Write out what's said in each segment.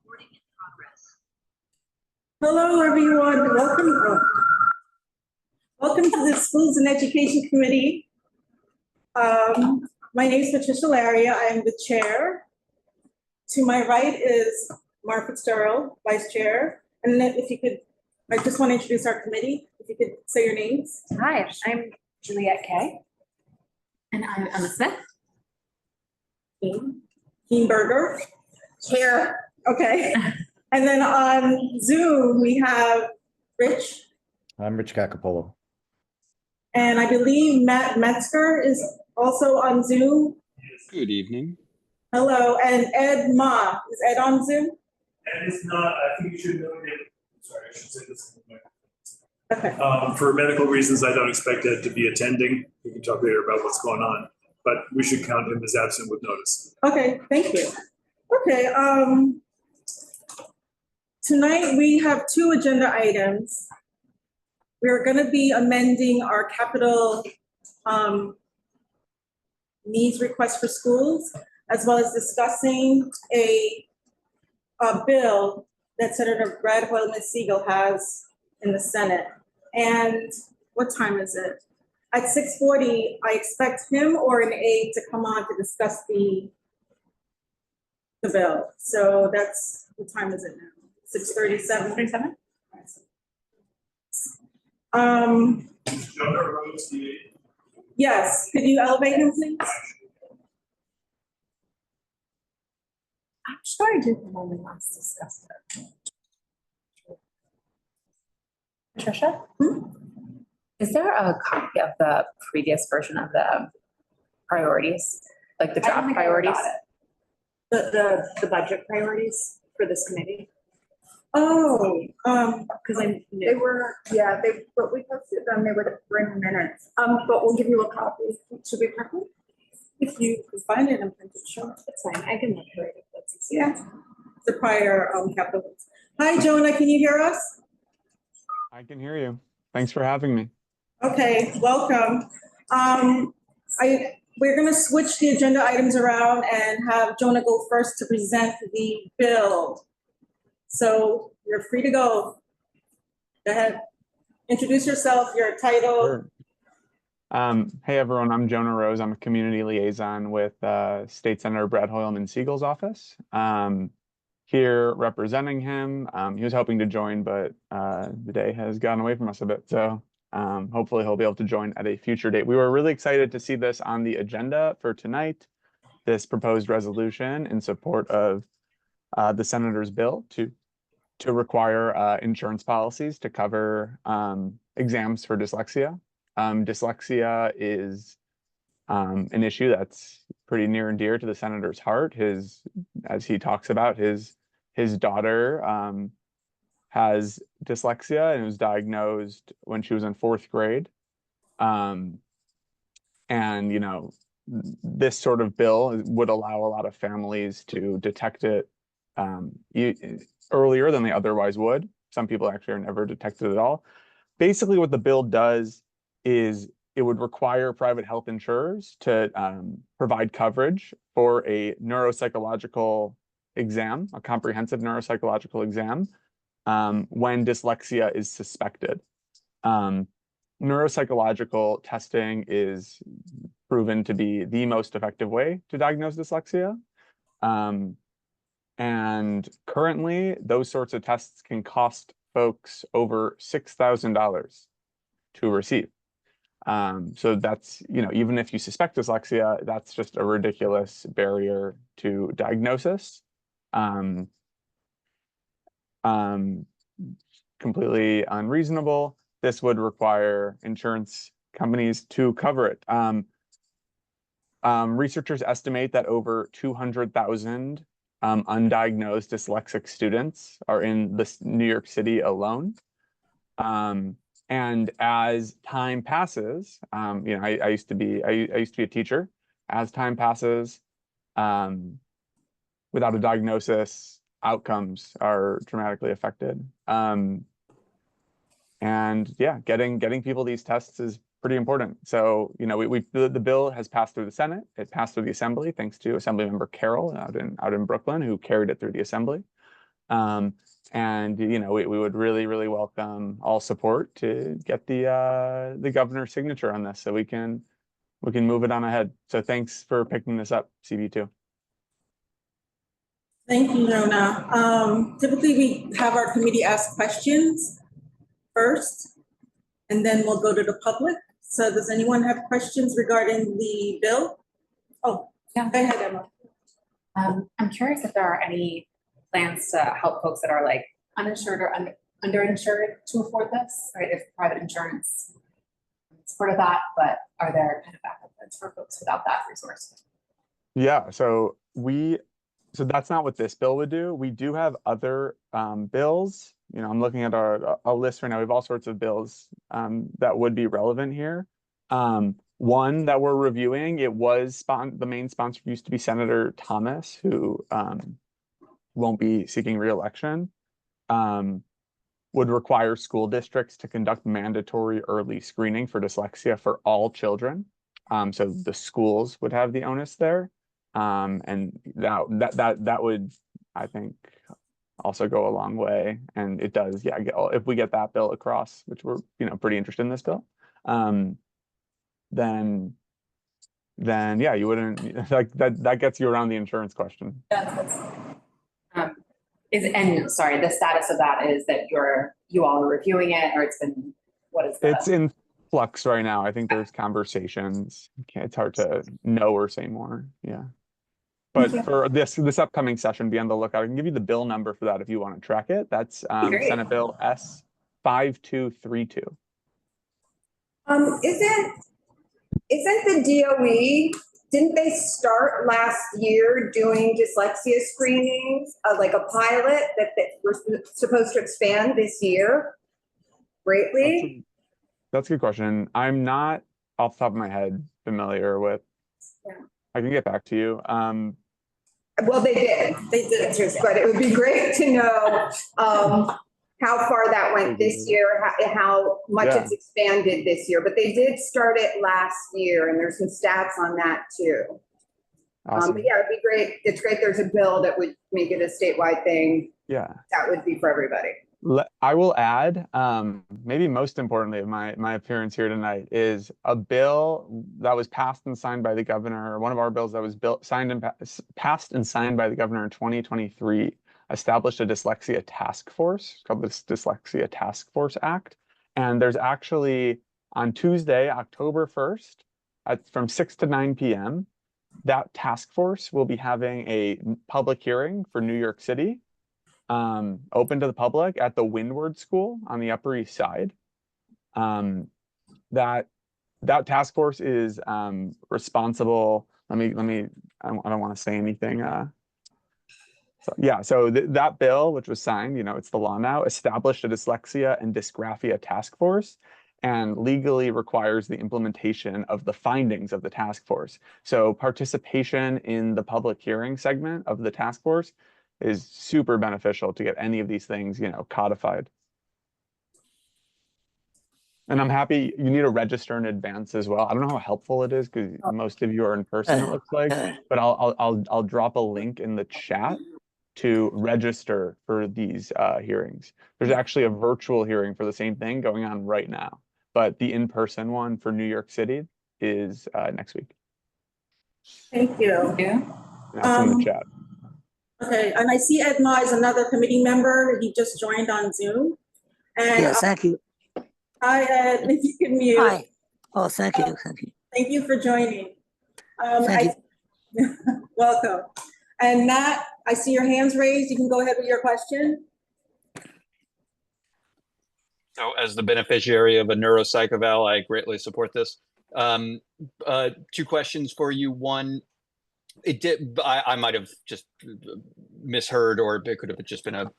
Recording in progress. Hello, everyone. Welcome to the Schools and Education Committee. My name is Patricia Laria. I am the chair. To my right is Mark Fitzgerald, vice chair. And then if you could, I just want to introduce our committee. If you could say your names. Hi, I'm Juliette Kay. And I'm Emma Smith. Keenberger. Here. Okay. And then on Zoom, we have Rich. I'm Rich Cacapolo. And I believe Matt Metzger is also on Zoom. Good evening. Hello, and Ed Ma. Is Ed on Zoom? Ed is not. I think you should know him. Sorry, I should say this. Okay. For medical reasons, I don't expect Ed to be attending. We can talk later about what's going on, but we should count him as absent with notice. Okay, thank you. Okay, tonight we have two agenda items. We're going to be amending our capital needs request for schools, as well as discussing a bill that Senator Brad Hoylman-Sigal has in the Senate. And what time is it? At 6:40, I expect him or an aide to come on to discuss the bill. So that's, what time is it now? 6:37? 37? Jonah Rose, Yes, could you elevate him, please? I'm sure I do when we last discussed it. Patricia? Is there a copy of the previous version of the priorities, like the draft priorities? The budget priorities for this committee? Oh, Because They were, yeah, but we posted them, they would bring minutes. But we'll give you a copy. Should we print them? if you could find it, I'm pretty sure. It's fine, I can look for it if that's easier. Yeah, the prior capital. Hi, Jonah, can you hear us? I can hear you. Thanks for having me. Okay, welcome. We're gonna switch the agenda items around and have Jonah go first to present the bill. So you're free to go. Go ahead. Introduce yourself, your title. Sure. Hey everyone, I'm Jonah Rose. I'm a community liaison with State Senator Brad Hoylman-Sigal's office. Here representing him. He was hoping to join, but the day has gotten away from us a bit. So hopefully he'll be able to join at a future date. We were really excited to see this on the agenda for tonight, this proposed resolution in support of the senator's bill to require insurance policies to cover exams for dyslexia. Dyslexia is an issue that's pretty near and dear to the senator's heart. As he talks about, his daughter has dyslexia and was diagnosed when she was in 4th grade. And, you know, this sort of bill would allow a lot of families to detect it earlier than they otherwise would. Some people actually are never detected at all. Basically, what the bill does is it would require private health insurers to provide coverage for a neuropsychological exam, a comprehensive neuropsychological exam, when dyslexia is suspected. Neuropsychological testing is proven to be the most effective way to diagnose dyslexia. And currently, those sorts of tests can cost folks over $6,000 to receive. So that's, you know, even if you suspect dyslexia, that's just a ridiculous barrier to diagnosis. Completely unreasonable. This would require insurance companies to cover it. Researchers estimate that over 200,000 undiagnosed dyslexic students are in this New York City alone. And as time passes, you know, I used to be a teacher. As time passes, without a diagnosis, outcomes are dramatically affected. And yeah, getting people these tests is pretty important. So, you know, the bill has passed through the Senate. It passed through the Assembly, thanks to Assemblymember Carroll out in Brooklyn, who carried it through the Assembly. And, you know, we would really, really welcome all support to get the governor's signature on this so we can move it on ahead. So thanks for picking this up, CB2. Thank you, Nona. Typically, we have our committee ask questions first, and then we'll go to the public. So does anyone have questions regarding the bill? Oh, Yeah. go ahead, Emma. I'm curious if there are any plans to help folks that are like uninsured or underinsured to afford this, right? If private insurance supported that, but are there kind of backup plans for folks without that resource? Yeah, so that's not what this bill would do. We do have other bills. You know, I'm looking at our list right now. We have all sorts of bills that would be relevant here. One that we're reviewing, it was the main sponsor used to be Senator Thomas, who won't be seeking re-election, would require school districts to conduct mandatory early screening for dyslexia for all children. So the schools would have the onus there. And that would, I think, also go a long way. And it does, yeah, if we get that bill across, which we're, you know, pretty interested in this bill, then yeah, you wouldn't, like, that gets you around the insurance question. Sorry, the status of that is that you all are reviewing it, or It's in flux right now. I think there's conversations. It's hard to know or say more. Yeah. But for this upcoming session, be on the lookout. I can give you the bill number for that if you want to track it. That's Senate Bill S5232. Isn't the DOE, didn't they start last year doing dyslexia screenings, like a pilot that we're supposed to expand this year greatly? That's a good question. I'm not off the top of my head familiar with. Yeah. I can get back to you. Well, they did, but it would be great to know how far that went this year, how much it's expanded this year. But they did start it last year, and there's some stats on that too. Awesome. But yeah, it'd be great. It's great there's a bill that would make it a statewide thing. Yeah. That would be for everybody. I will add, maybe most importantly of my appearance here tonight, is a bill that was passed and signed by the governor. One of our bills that was passed and signed by the governor in 2023 established a dyslexia task force called the Dyslexia Task Force Act. And there's actually on Tuesday, October 1st, from 6 to 9 p.m., that task force will be having a public hearing for New York City, open to the public at the Windward School on the Upper East Side. That task force is responsible. I don't want to say anything. So that bill, which was signed, you know, it's the law now, established a dyslexia and dysgraphia task force and legally requires the implementation of the findings of the task force. So participation in the public hearing segment of the task force is super beneficial to get any of these things, you know, codified. And I'm happy. You need to register in advance as well. I don't know how helpful it is because most of you are in person, it looks like, but I'll drop a link in the chat to register for these hearings. There's actually a virtual hearing for the same thing going on right now, but the in-person one for New York City is next week. Thank you. Yeah. That's in the chat. Okay, and I see Ed Ma is another committee member. He just joined on Zoom. And Yes, thank you. hi, Ed, if you can mute. Hi. Oh, thank you. Thank you. Thank you for joining. Thank Welcome. And Nat, I see your hands raised. You can go ahead with your question. So as the beneficiary of a neuropsych eval, I greatly support this. Two questions for you. One, I might have just misheard, or it could have just been a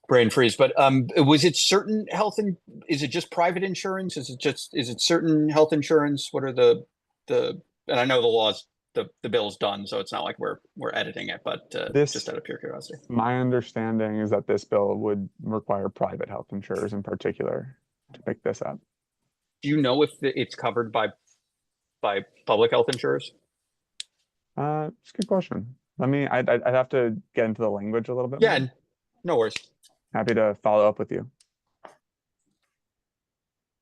brain freeze, but was it certain health, and is it just private insurance? Is it certain health insurance? What are the and I know the laws, the bill's done, so it's not like we're editing it, but just out of pure curiosity. My understanding is that this bill would require private health insurers in particular to pick this up. Do you know if it's covered by public health insurers? It's a good question. I'd have to get into the language a little bit. Yeah, more. No worries. Happy to follow up with you.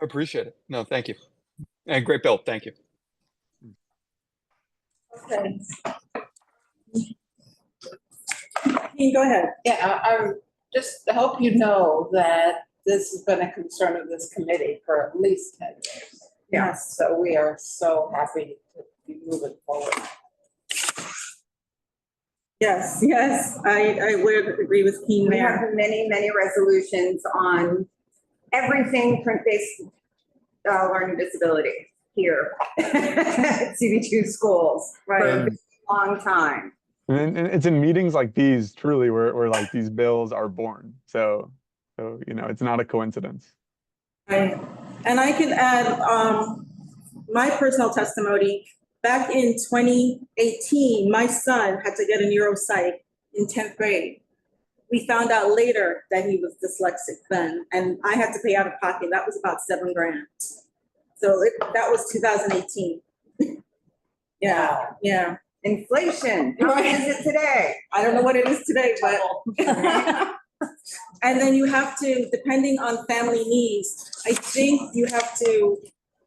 Appreciate it. No, thank you. And great bill. Thank you. Okay. Go ahead. Yeah, I just hope you know that this has been a concern of this committee for at least 10 years. Yes. So we are so happy to be moving forward. Yes, I would agree with Keen We there. have many, many resolutions on everything print-based learning disability here at CB2 schools for a long time. And it's in meetings like these, truly, where like these bills are born. So it's not a coincidence. Right. And I can add my personal testimony. Back in 2018, my son had to get a neuropsych in 10th grade. We found out later that he was dyslexic then, and I had to pay out of pocket. That was about $7,000. So that was 2018. Yeah. Inflation, how much is it today? I don't know what it is today, but. And then you have to, depending on family needs, I think you have to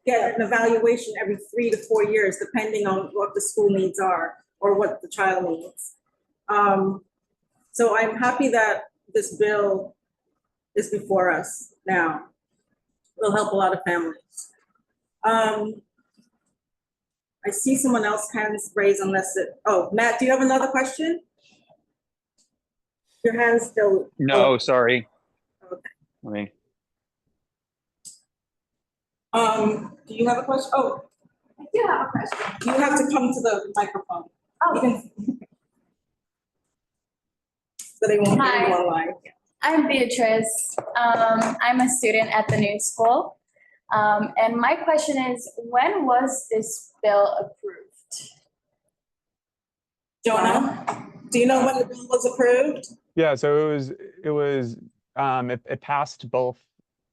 get an evaluation every 3 to 4 years, depending on what the school needs are or what the child needs. So I'm happy that this bill is before us now. It'll help a lot of families. I see someone else hands raised unless oh, Matt, do you have another question? Your hand's still. No, sorry. Okay. Let me. Do you have a question? Oh, Yeah, I have a question. you have to come to the microphone. Oh. You can- So they won't hear you Hi. online. I'm Beatrice. I'm a student at the new school. And my question is, when was this bill approved? Jonah, do you know when the bill was approved? Yeah, so it passed both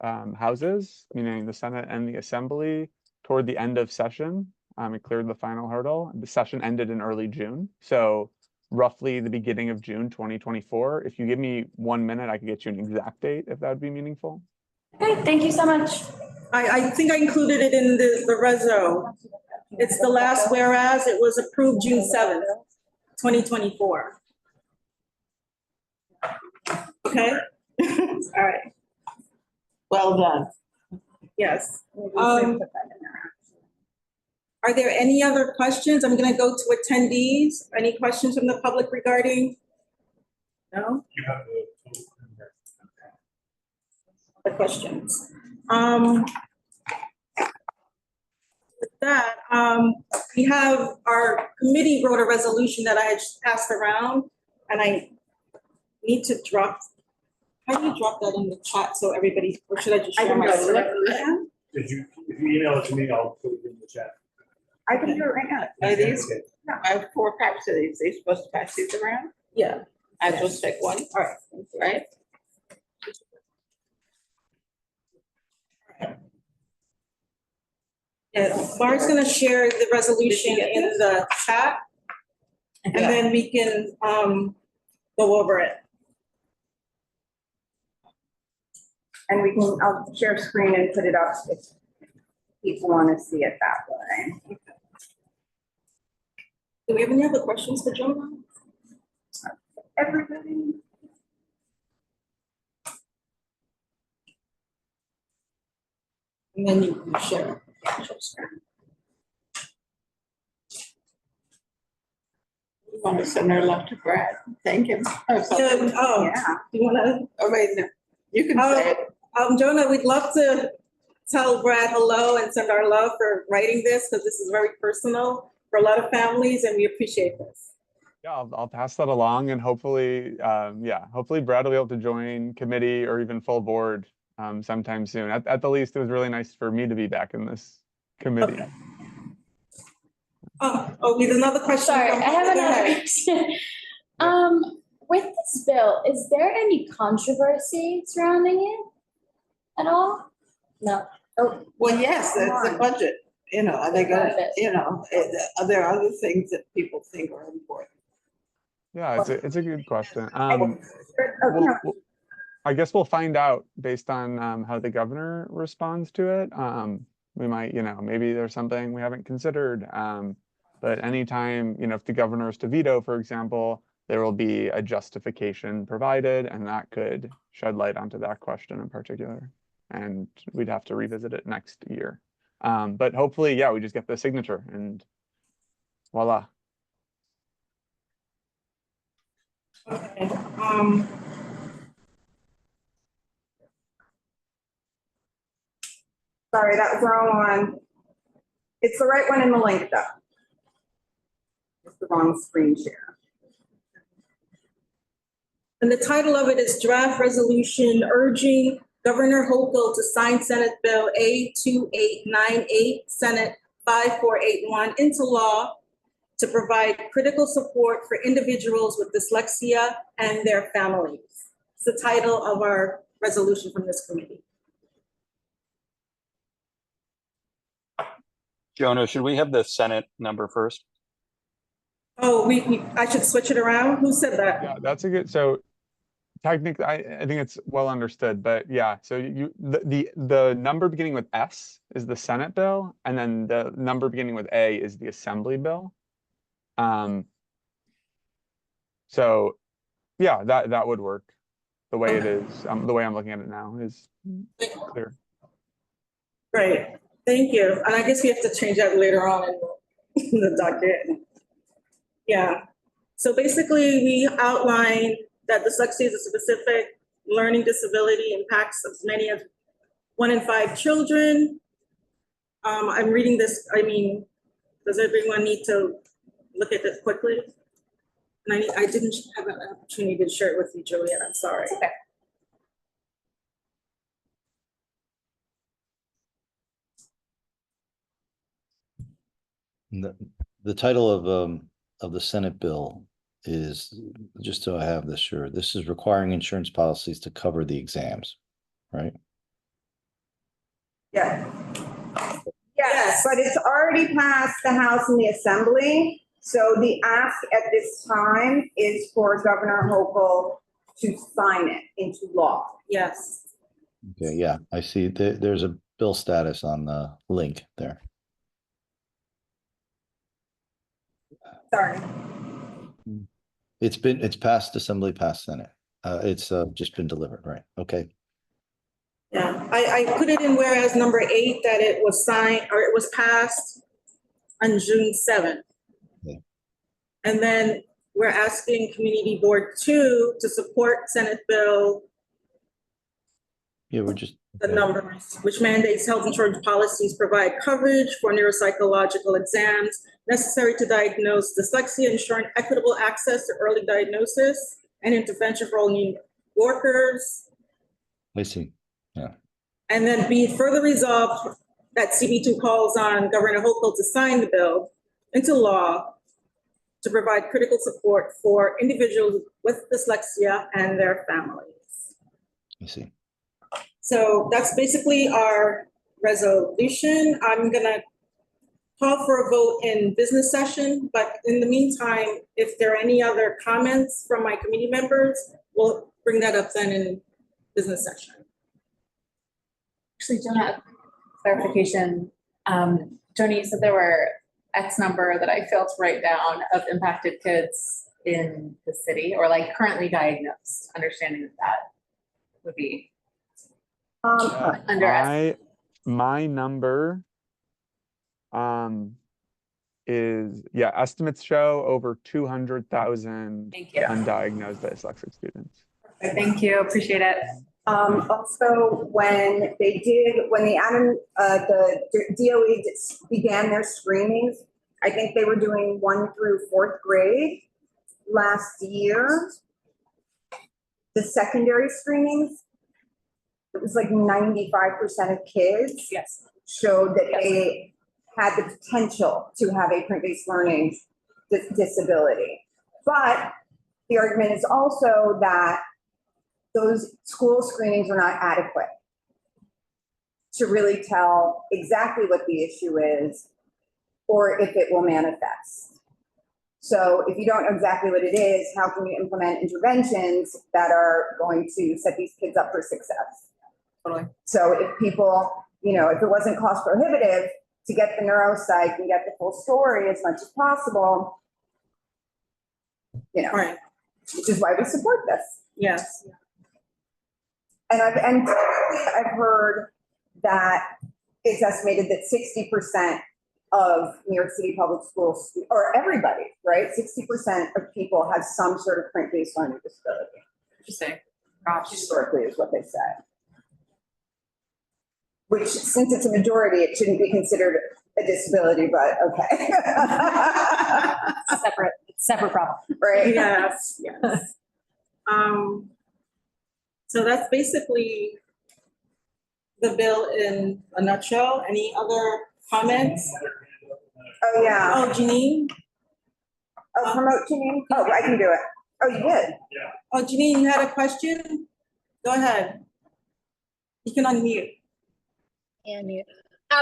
houses, meaning the Senate and the Assembly, toward the end of session. It cleared the final hurdle. The session ended in early June, so roughly the beginning of June 2024. If you give me 1 minute, I could get you an exact date if that would be meaningful. Okay, thank you so much. I think I included it in the reso. It's the last whereas. It was approved June 7th, 2024. Okay? All right, Well done. yes. Are there any other questions? I'm gonna go to attendees. Any questions from the public regarding? No? You have the. The questions. With that, we have, our committee wrote a resolution that I had passed around, and I need to drop, how do you drop that in the chat so everybody, or should I just share my screen? If you email it to me, I'll put it in the chat. I can do it right now. Are these, Okay. I have 4 packs of these. Are you supposed to pass these around? Yeah, I just take one, all right. right? Yeah, Laura's gonna share the resolution in the chat, and then we can, go over it. And I'll share screen and put it up if people want to see it that way. Do we have any other questions for Jonah? Everybody. And then you can share. We want to send our love to Brad. Thank him. Or something. Oh, Yeah. you wanna? Oh, wait, no. You can say it. Jonah, we'd love to tell Brad hello and send our love for writing this, because this is very personal for a lot of families, and we appreciate this. Yeah, I'll pass that along, and hopefully, hopefully Brad will be able to join committee or even full board sometime soon. At the least, it was really nice for me to be back in this committee. Okay. Oh, we have another question. Sorry, from- I have Go another ahead. question. With this bill, is there any controversy surrounding it at all? No. Oh, Well, yes, it's the budget, are they gonna, Budget. are there other things that people think are important? Yeah, it's a good question. Oh, We'll- no. we'll- I guess we'll find out based on how the governor responds to it. We might, maybe there's something we haven't considered. But anytime, if the governor is to veto, for example, there will be a justification provided, and that could shed light onto that question in particular. And we'd have to revisit it next year. But hopefully, yeah, we just get the signature and voila. Okay, Sorry, that was the wrong one. It's the right one in the link though. It's the wrong screen share. and the title of it is Draft Resolution Urging Governor Hochul to sign Senate Bill A2898, Senate 5481 into law to provide critical support for individuals with dyslexia and their families. It's the title of our resolution from this committee. Jonah, should we have the Senate number first? Oh, I should switch it around? Who said that? Yeah, that's a good, so technically, I think it's well understood, but yeah, so the number beginning with S is the Senate bill, and then the number beginning with A is the Assembly bill. So yeah, that would work. The way it is, the way I'm looking at it now is clear. Great, thank you. And I guess we have to change that later on in the docket. Yeah, so basically we outline that dyslexia is a specific learning disability, impacts as many as 1 in 5 children. I'm reading this, does everyone need to look at this quickly? And I didn't have an opportunity to share it with you, Juliet, I'm sorry. Okay. The title of the Senate bill is, just so I have this sure, this is requiring insurance policies to cover the exams, right? Yeah. Yes, but it's already passed the House and the Assembly. So the ask at this time is for Governor Hochul to sign it into law. Yes. Okay, yeah, I see there's a bill status on the link there. Sorry. It's passed Assembly, passed Senate. It's just been delivered, right? Okay. Yeah, I put it in whereas number 8 that it was signed, or it was passed on June 7th. Okay. And then we're asking Community Board 2 to support Senate Bill, Yeah, we're just. the numbers, which mandates health insurance policies provide coverage for neuropsychological exams necessary to diagnose dyslexia, ensuring equitable access to early diagnosis and intervention for all New Yorkers. I see. Yeah. And then be it further resolved that CB2 calls on Governor Hochul to sign the bill into law to provide critical support for individuals with dyslexia and their families. I see. So that's basically our resolution. I'm gonna call for a vote in business session, but in the meantime, if there are any other comments from my committee members, we'll bring that up then in business session. Actually, Jonah, clarification. Jonah, you said there were X number that I failed to write down of impacted kids in the city, or like currently diagnosed, understanding that would be under S. My number is, yeah, estimates show over 200,000 Thank you. undiagnosed dyslexic students. Thank you, appreciate it. Also, when the DOE began their screenings, I think they were doing 1 through 4th grade last year. The secondary screenings, it was like 95% of kids Yes. showed that they had the potential to have a print-based learning disability. But the argument is also that those school screenings are not adequate to really tell exactly what the issue is or if it will manifest. So if you don't know exactly what it is, how can you implement interventions that are going to set these kids up for success? Totally. So if people, if it wasn't cost prohibitive to get the neuropsych and get the full story as much as possible, Right. which is why we support this. Yes. And I've heard that it's estimated that 60% of New York City public schools, or everybody, right? 60% of people have some sort of print-based learning disability. Interesting. Historically is what they say. Which, since it's a majority, it shouldn't be considered a disability, but okay. Separate problem. Right? Yes, yes. So that's basically the bill in a nutshell. Any other comments? Oh, yeah. Oh, Janine? Oh, promote Janine? Oh, I can do it. Oh, you did? Oh, Janine, you had a question? Go ahead. You can unmute.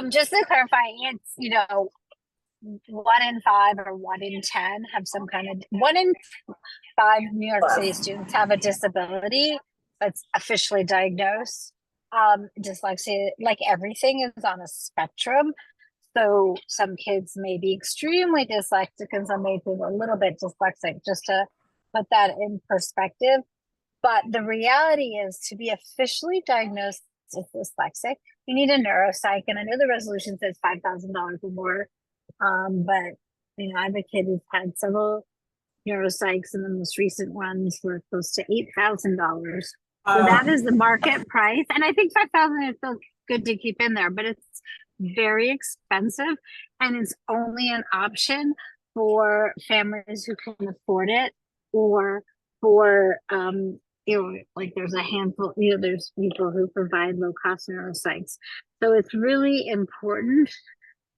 Just to clarify, it's, 1 in 5 or 1 in 10 have some kind of, 1 in 5 New York City students have a disability that's officially diagnosed. Dyslexia, like everything, is on a spectrum. So some kids may be extremely dyslexic and some may be a little bit dyslexic, just to put that in perspective. But the reality is, to be officially diagnosed as dyslexic, you need a neuropsych, and I know the resolution says $5,000 or more. But I have a kid who's had several neuropsychs, and the most recent ones were close to $8,000. So that is the market price, and I think $5,000 is still good to keep in there, but it's very expensive, and it's only an option for families who can afford it, or for like there's a handful, there's people who provide low cost neuropsychs. So it's really important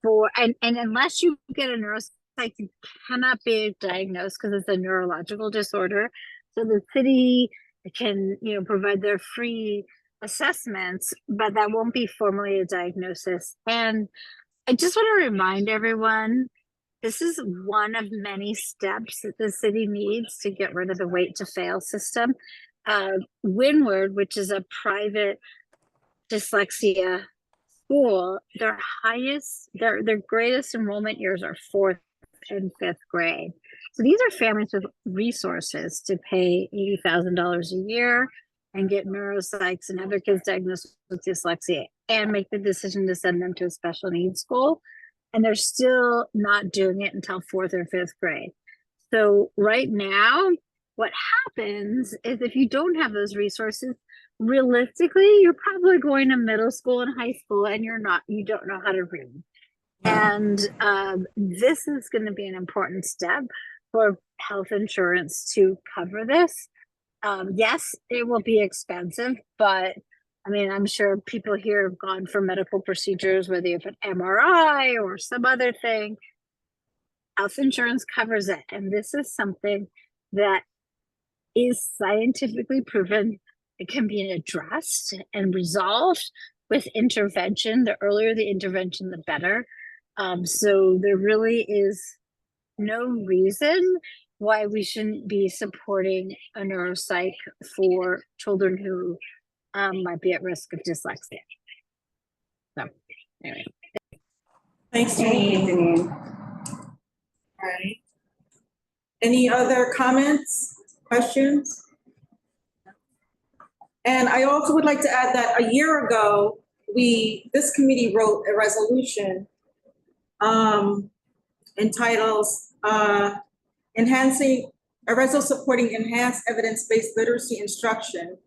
and unless you get a neuropsych, you cannot be diagnosed because it's a neurological disorder. So the city can, provide their free assessments, but that won't be formally a diagnosis. And I just want to remind everyone, this is one of many steps that the city needs to get rid of the wait to fail system. Windward, which is a private dyslexia school, their greatest enrollment years are 4th and 5th grade. So these are families with resources to pay $80,000 a year and get neuropsychs and have their kids diagnosed with dyslexia and make the decision to send them to a special needs school. And they're still not doing it until 4th or 5th grade. So right now, what happens is if you don't have those resources, realistically, you're probably going to middle school and high school and you don't know how to read. And this is going to be an important step for health insurance to cover this. Yes, it will be expensive, but I'm sure people here have gone for medical procedures, whether you have an MRI or some other thing. Health insurance covers it. And this is something that is scientifically proven. It can be addressed and resolved with intervention. The earlier the intervention, the better. So there really is no reason why we shouldn't be supporting a neuropsych for children who might be at risk of dyslexia. So anyway. Thanks, Janine. All right. Any other comments, questions? And I also would like to add that a year ago, this committee wrote a resolution entitled supporting enhanced evidence-based literacy instruction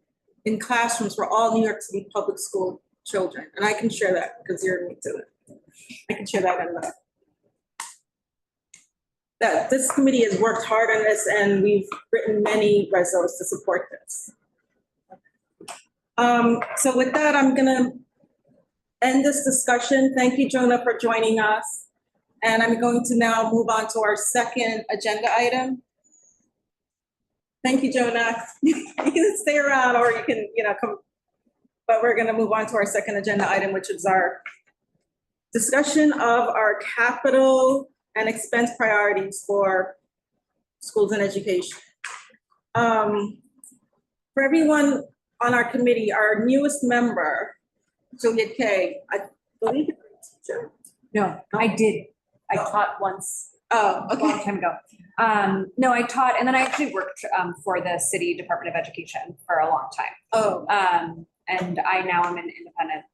in classrooms for all New York City public school children. And I can share that because you're new to it. I can share that in that this committee has worked hard on this, and we've written many resolutions to support this. So with that, I'm gonna end this discussion. Thank you, Jonah, for joining us. And I'm going to now move on to our second agenda item. Thank you, Jonah. You can stay around or you can, come. But we're gonna move on to our second agenda item, which is our discussion of our capital and expense priorities for Schools and Education. For everyone on our committee, our newest member, Juliet Kay, I believe you're a teacher. No, I did. I taught once Oh, a long okay. time ago. No, I taught, and then I actually worked for the City Department of Education for a long time. Oh, And I now am an independent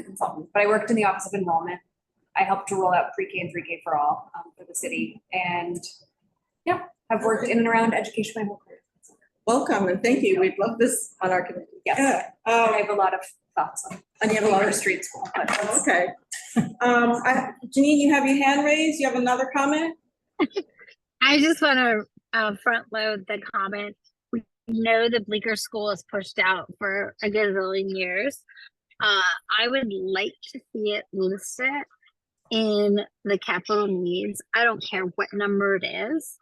consultant, but I worked in the Office of Enrollment. I helped to roll out pre-K and 3K for all for the city, and yeah, I've worked in and around education my whole career. welcome and thank you. We'd love this on our committee. Yes. Yeah. I have a lot of thoughts on. And you have a lot of street school. But that's- Okay. Janine, you have your hand raised. You have another comment? I just want to front load the comment. We know the Bleecker School is pushed out for a good million years. I would like to see it listed in the capital needs. I don't care what number it is,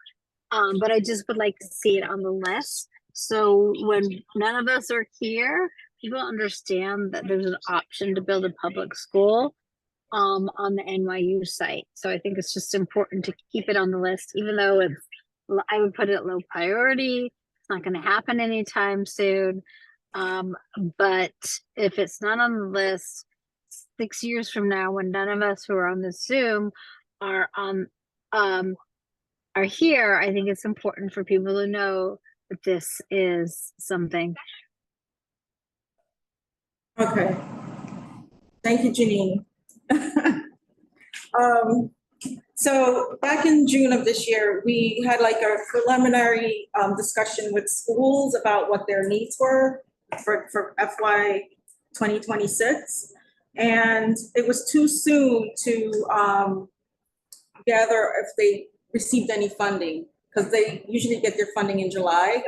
but I just would like to see it on the list. So when none of us are here, people understand that there's an option to build a public school on the NYU site. So I think it's just important to keep it on the list, even though I would put it low priority. It's not going to happen anytime soon. But if it's not on the list, 6 years from now, when none of us who are on the Zoom are here, I think it's important for people to know that this is something. Okay. Thank you, Janine. So back in June of this year, we had like a preliminary discussion with schools about what their needs were for FY 2026. And it was too soon to gather if they received any funding, because they usually get their funding in July.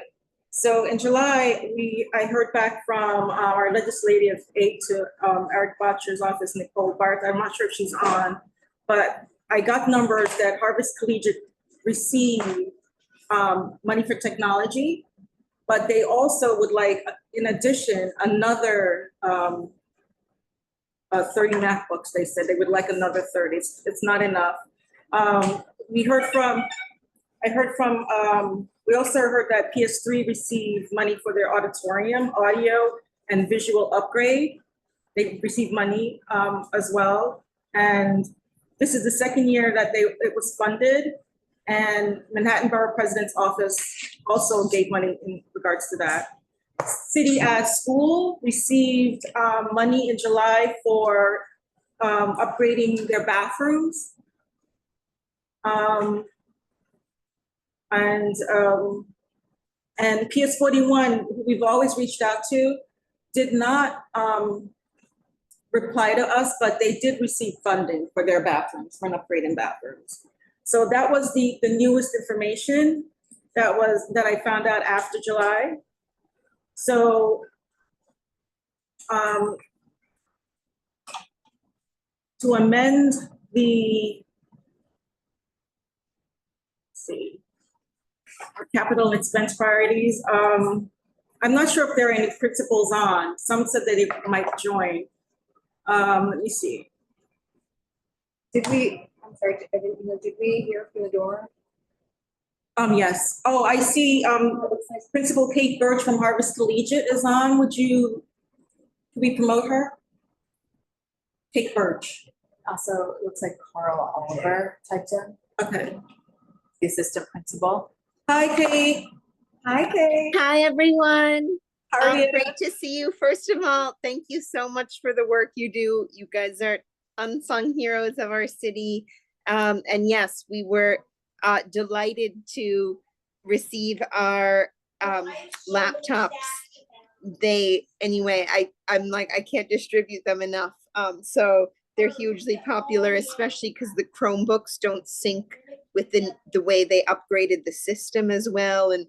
So in July, I heard back from our legislative aide to Eric Botcher's office, Nicole Barth. I'm not sure if she's on, but I got numbers that Harvest Collegiate received money for technology, but they also would like, in addition, another 30 math books. They said they would like another 30. It's not enough. We also heard that PS3 received money for their auditorium, audio, and visual upgrade. They received money as well. And this is the second year that it was funded. And Manhattan Borough President's Office also gave money in regards to that. City Ad School received money in July for upgrading their bathrooms. And PS41, who we've always reached out to, did not reply to us, but they did receive funding for their bathrooms, for an upgrade in bathrooms. So that was the newest information that I found out after July. So to amend the, our capital and expense priorities, I'm not sure if there are any principals on. Some said that they might join. Let me see. I'm sorry, I didn't know, did we hear from the door? Yes. Oh, I see, Principal Kate Birch from Harvest Collegiate is on. Can we promote her? Kate Birch. Also, it looks like Carl Oliver typed in, Okay. the assistant principal. Hi, Kate. Hi, Kate. Hi, everyone. How are you? Great to see you. First of all, thank you so much for the work you do. You guys are unsung heroes of our city. And yes, we were delighted to receive our laptops. I'm like, I can't distribute them enough. So they're hugely popular, especially because the Chromebooks don't sync with the way they upgraded the system as well. And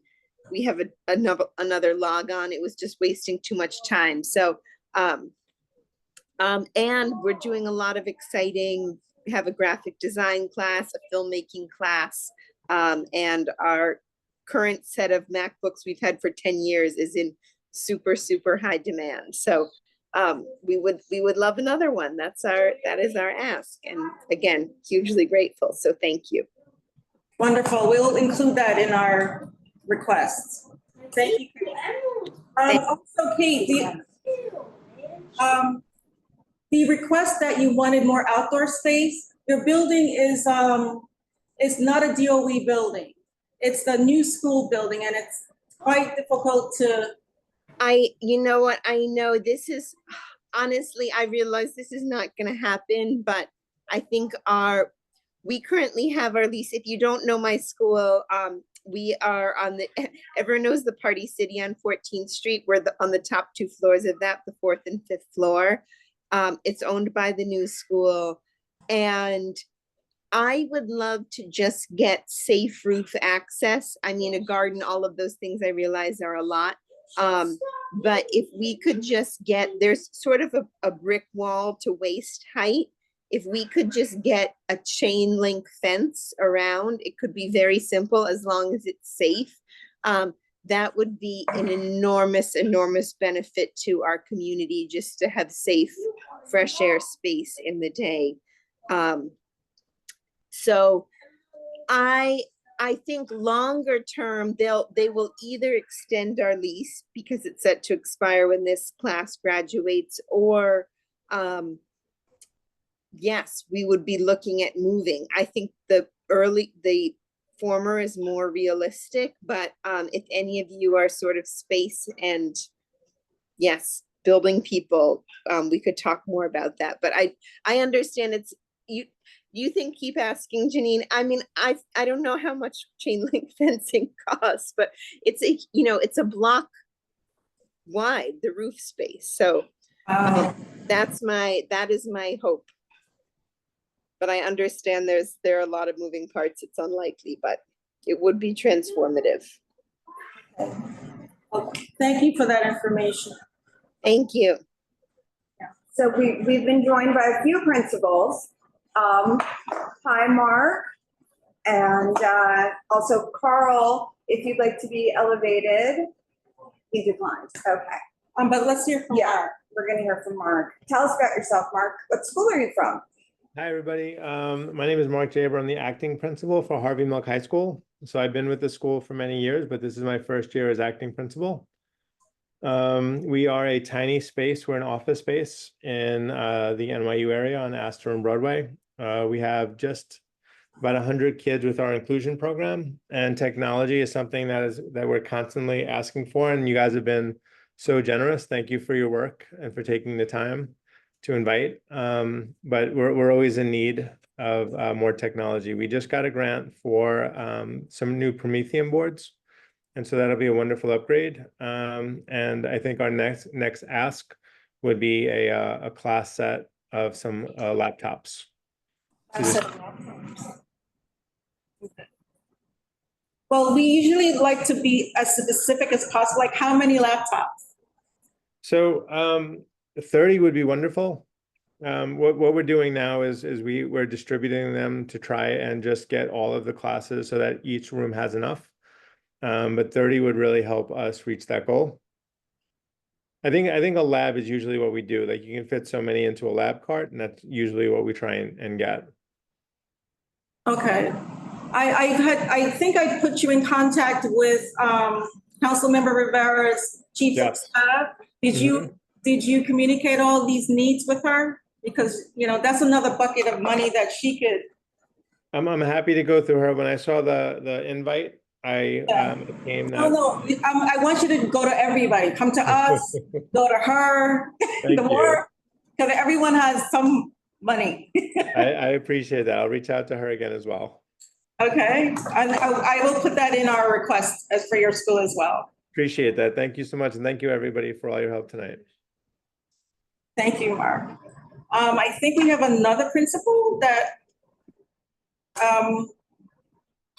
we have another log on. It was just wasting too much time. So, and we're doing a lot of exciting, we have a graphic design class, a filmmaking class, and our current set of MacBooks we've had for 10 years is in super, super high demand. So we would love another one. That is our ask. And again, hugely grateful. So thank you. Wonderful. We'll include that in our requests. Thank you. Also, Kate, the request that you wanted more outdoor space, your building is not a DOE building. It's the new school building, and it's quite difficult to. You know what, I know this is, honestly, I realize this is not gonna happen, but I think we currently have our lease. If you don't know my school, we are on the, everyone knows the Party City on 14th Street. We're on the top 2 floors of that, the 4th and 5th floor. It's owned by the new school. And I would love to just get safe roof access. I mean, a garden, all of those things I realize are a lot. But if we could just get, there's sort of a brick wall to waist height. If we could just get a chain link fence around, it could be very simple as long as it's safe. That would be an enormous, enormous benefit to our community, just to have safe, fresh air space in the day. So I think longer term, they will either extend our lease because it's set to expire when this class graduates, or yes, we would be looking at moving. I think the former is more realistic, but if any of you are sort of space and yes, building people, we could talk more about that. But I understand it's you think, keep asking, Janine. I mean, I don't know how much chain link fencing costs, but it's a block wide, the roof space. So that is my hope. But I understand there are a lot of moving parts. It's unlikely, but it would be transformative. Thank you for that information. Thank you. So we've been joined by a few principals. Hi, Mark. And also Carl, if you'd like to be elevated. He declined. Okay. But let's hear from Mark. We're going to hear from Mark. Tell us about yourself, Mark. What school are you from? Hi, everybody. My name is Mark Jaber. I'm the acting principal for Harvey Milk High School. So I've been with the school for many years, but this is my first year as acting principal. We are a tiny space. We're an office space in the NYU area on Astor and Broadway. We have just about 100 kids with our inclusion program, and technology is something that we're constantly asking for. And you guys have been so generous. Thank you for your work and for taking the time to invite. But we're always in need of more technology. We just got a grant for some new Promethean boards. And so that'll be a wonderful upgrade. And I think our next ask would be a class set of some laptops. Well, we usually like to be as specific as possible, like how many laptops? So 30 would be wonderful. What we're doing now is we're distributing them to try and just get all of the classes so that each room has enough. But 30 would really help us reach that goal. I think a lab is usually what we do. Like, you can fit so many into a lab cart, and that's usually what we try and get. Okay. I think I put you in contact with Councilmember Rivera's chief of staff. Did you communicate all these needs with her? Because, that's another bucket of money that she could. I'm happy to go through her. When I saw the invite, I came. No, I want you to go to everybody. Come to us, go to her. Because everyone has some money. I appreciate that. I'll reach out to her again as well. Okay, I will put that in our request as for your school as well. Appreciate that. Thank you so much. And thank you, everybody, for all your help tonight. Thank you, Mark. I think we have another principal that,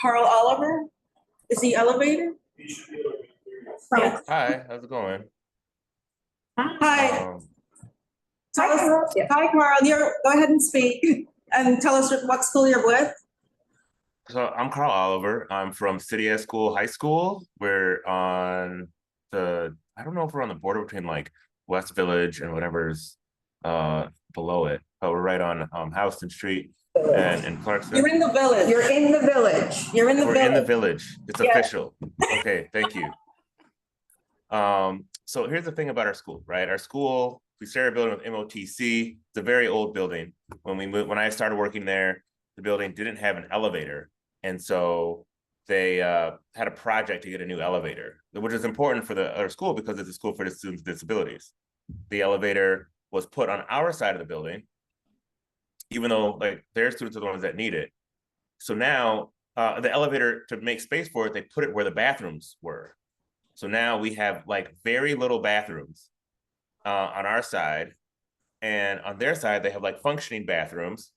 Carl Oliver, is he elevated? Yeah. Hi, how's it going? Hi. Hi, Carl. Go ahead and speak and tell us what school you're with. So I'm Carl Oliver. I'm from City School High School. We're on I don't know if we're on the border between like West Village and whatever's below it, but we're right on Houston Street. and in Clarksville. You're in the village. You're in the village. You're in the We're village. in the village. It's Yeah. official. Okay, thank you. So here's the thing about our school, right? Our school, we started a building with MOTC. It's a very old building. When I started working there, the building didn't have an elevator. And so they had a project to get a new elevator, which is important for our school because it's a school for the students with disabilities. The elevator was put on our side of the building, even though like their students are the ones that need it. So now the elevator, to make space for it, they put it where the bathrooms were. So now we have like very little bathrooms on our side, and on their side, they have like functioning bathrooms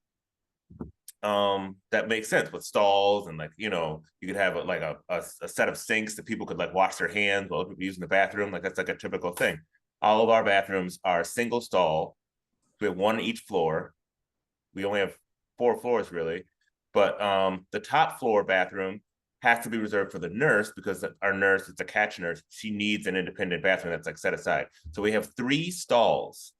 that makes sense with stalls and like, you know, you could have like a set of sinks that people could like wash their hands while using the bathroom. Like that's like a typical thing. All of our bathrooms are single stall. We have one on each floor. We only have 4 floors really, but the top floor bathroom has to be reserved for the nurse because our nurse, it's a catch nurse. She needs an independent bathroom that's like set aside. So we have 3 stalls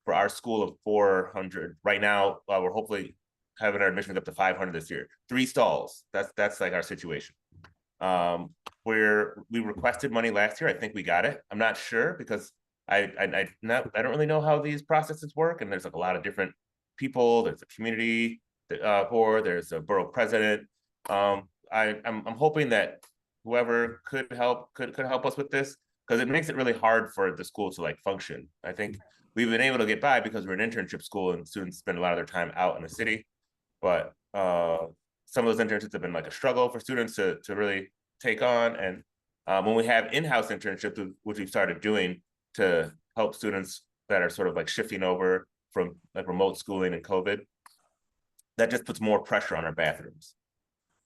for our school of 400. Right now, we're hopefully having our admissions up to 500 this year. 3 stalls. That's like our situation. Where we requested money last year, I think we got it. I'm not sure because I don't really know how these processes work. And there's like a lot of different people. There's a community board. There's a borough president. I'm hoping that whoever could help us with this, because it makes it really hard for the school to like function. I think we've been able to get by because we're an internship school and students spend a lot of their time out in the city. But some of those internships have been like a struggle for students to really take on. And when we have in-house internships, which we've started doing to help students that are sort of like shifting over from like remote schooling and COVID, that just puts more pressure on our bathrooms.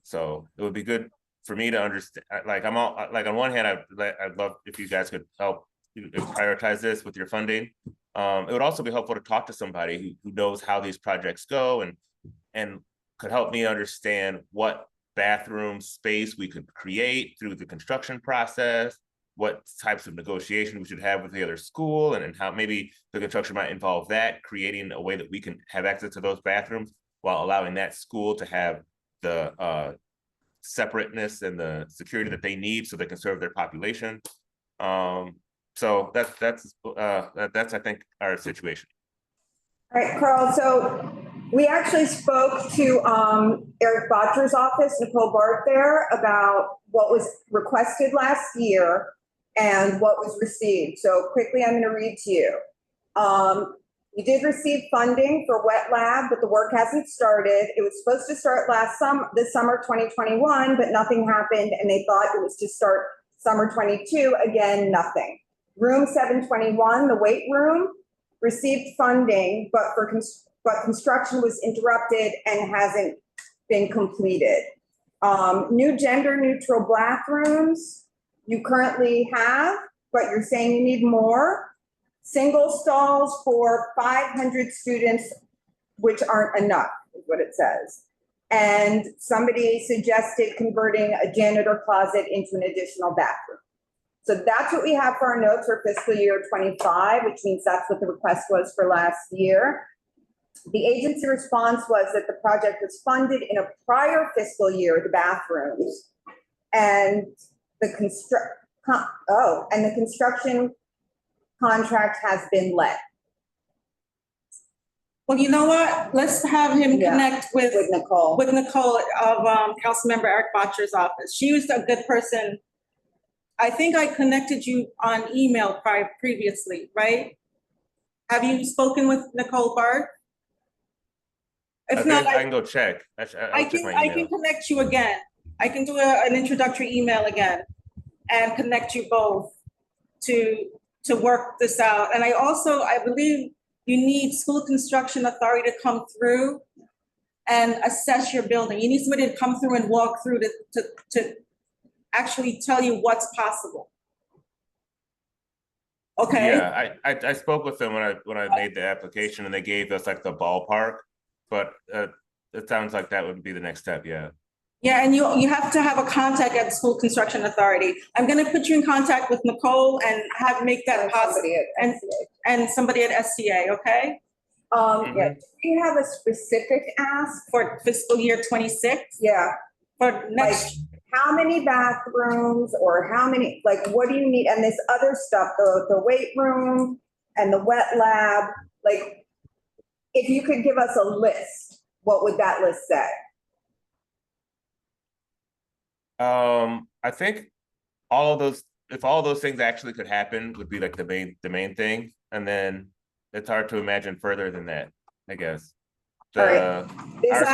So it would be good for me to understand, like I'm all, like on one hand, I'd love if you guys could help prioritize this with your funding. It would also be helpful to talk to somebody who knows how these projects go and could help me understand what bathroom space we could create through the construction process, what types of negotiation we should have with the other school, and how maybe the construction might involve that, creating a way that we can have access to those bathrooms while allowing that school to have the separateness and the security that they need so they can serve their population. So that's I think our situation. All right, Carl, so we actually spoke to Eric Botcher's office, Nicole Bart there, about what was requested last year and what was received. So quickly, I'm going to read to you. We did receive funding for wet lab, but the work hasn't started. It was supposed to start this summer 2021, but nothing happened, and they thought it was to start summer 22. Again, nothing. Room 721, the weight room, received funding, but construction was interrupted and hasn't been completed. New gender neutral bathrooms you currently have, but you're saying you need more. Single stalls for 500 students, which aren't enough, is what it says. And somebody suggested converting a janitor closet into an additional bathroom. So that's what we have for our notes for fiscal year 25, which means that's what the request was for last year. The agency response was that the project was funded in a prior fiscal year, the bathrooms, and the construction contract has been let. Well, you know what? Let's have him connect with Nicole. With Nicole of Councilmember Eric Botcher's office. She was a good person. I think I connected you on email previously, right? Have you spoken with Nicole Bart? If not, I can go check. I can connect you again. I can do an introductory email again and connect you both to work this out. And I believe you need school construction authority to come through and assess your building. You need somebody to come through and walk through to actually tell you what's possible. Okay. Yeah, I spoke with them when I made the application, and they gave us like the ballpark, but it sounds like that would be the next step. Yeah. Yeah, and you have to have a contact at the school construction authority. I'm going to put you in contact with Nicole and make that possible, and somebody at SCA. Okay. Yeah, do we have a specific ask? For fiscal year 26, Yeah, for next, how many bathrooms or how many, like, what do you need? And this other stuff, the weight room and the wet lab, like, if you could give us a list, what would that list say? I think all of those, if all of those things actually could happen, would be like the main thing. And then it's hard to imagine further than that, I guess. Our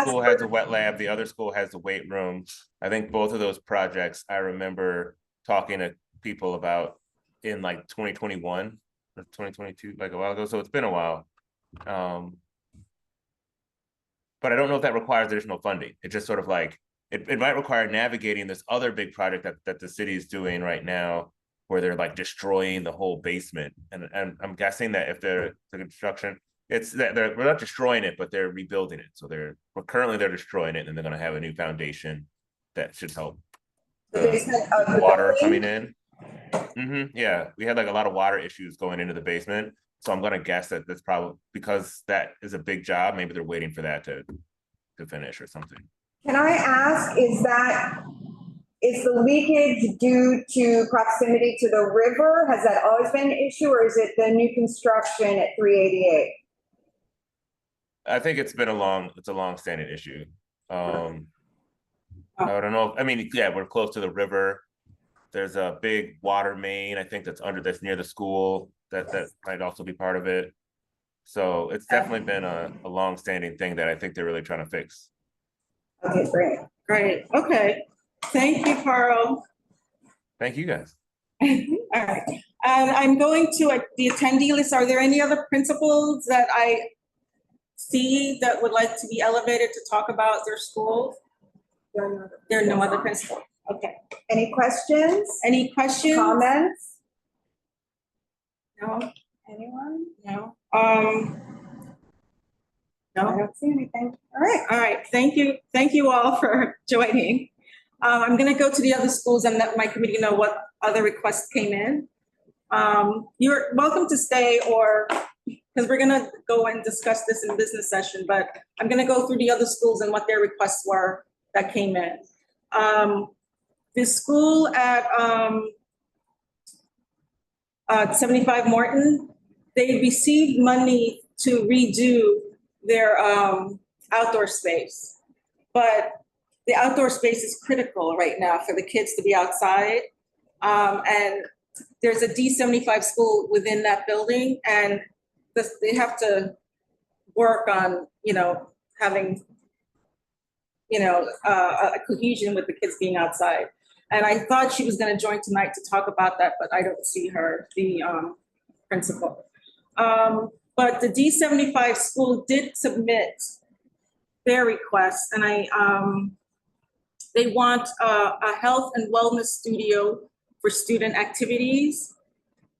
school has a wet lab, the other school has the weight room. I think both of those projects, I remember talking to people about in like 2021 or 2022, like a while ago. So it's been a while. But I don't know if that requires additional funding. It's just sort of like, it might require navigating this other big project that the city is doing right now, where they're like destroying the whole basement. And I'm guessing that if the construction, it's that we're not destroying it, but they're rebuilding it. So they're destroying it, and they're going to have a new foundation that should help the water coming in. Yeah, we had like a lot of water issues going into the basement. So I'm going to guess that that's probably because that is a big job. Maybe they're waiting for that to finish or something. Can I ask, is the leakage due to proximity to the river? Has that always been an issue, or is it the new construction at 388? I think it's a long-standing issue. I don't know. I mean, yeah, we're close to the river. There's a big water main, I think that's near the school. That might also be part of it. So it's definitely been a long-standing thing that I think they're really trying to fix. Okay, great. Okay. Thank you, Carl. Thank you, guys. All right. I'm going to the attendee list. Are there any other principals that I see that would like to be elevated to talk about their schools? There are no other principals. Okay. Any questions? Any questions? Comments? No. Anyone? No. No, I don't see anything. All right. Thank you all for joining. I'm going to go to the other schools and let my committee know what other requests came in. You're welcome to stay, or because we're going to go and discuss this in business session, but I'm going to go through the other schools and what their requests were that came in. The school at 75 Morton, they received money to redo their outdoor space, but the outdoor space is critical right now for the kids to be outside. And there's a D75 school within that building, and they have to work on, having, a cohesion with the kids being outside. And I thought she was going to join tonight to talk about that, but I don't see her, the principal. But the D75 school did submit their request, and they want a health and wellness studio for student activities,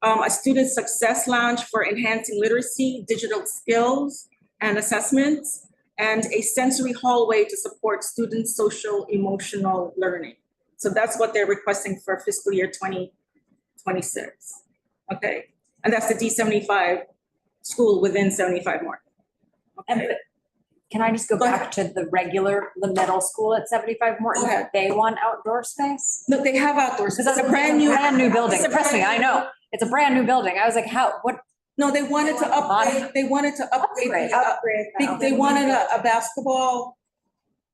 a student success lounge for enhancing literacy, digital skills, and assessments, and a sensory hallway to support students' social emotional learning. So that's what they're requesting for fiscal year 2026. Okay, and that's the D75 school within 75 more. Okay. And can I just go back to the middle school at 75 Morton? Okay. They want outdoor space? No, they have outdoor space. It's a brand new building. Trust me, I know. It's a brand new building. I was like, what? No, they wanted to upgrade. They wanted to upgrade. They wanted a basketball.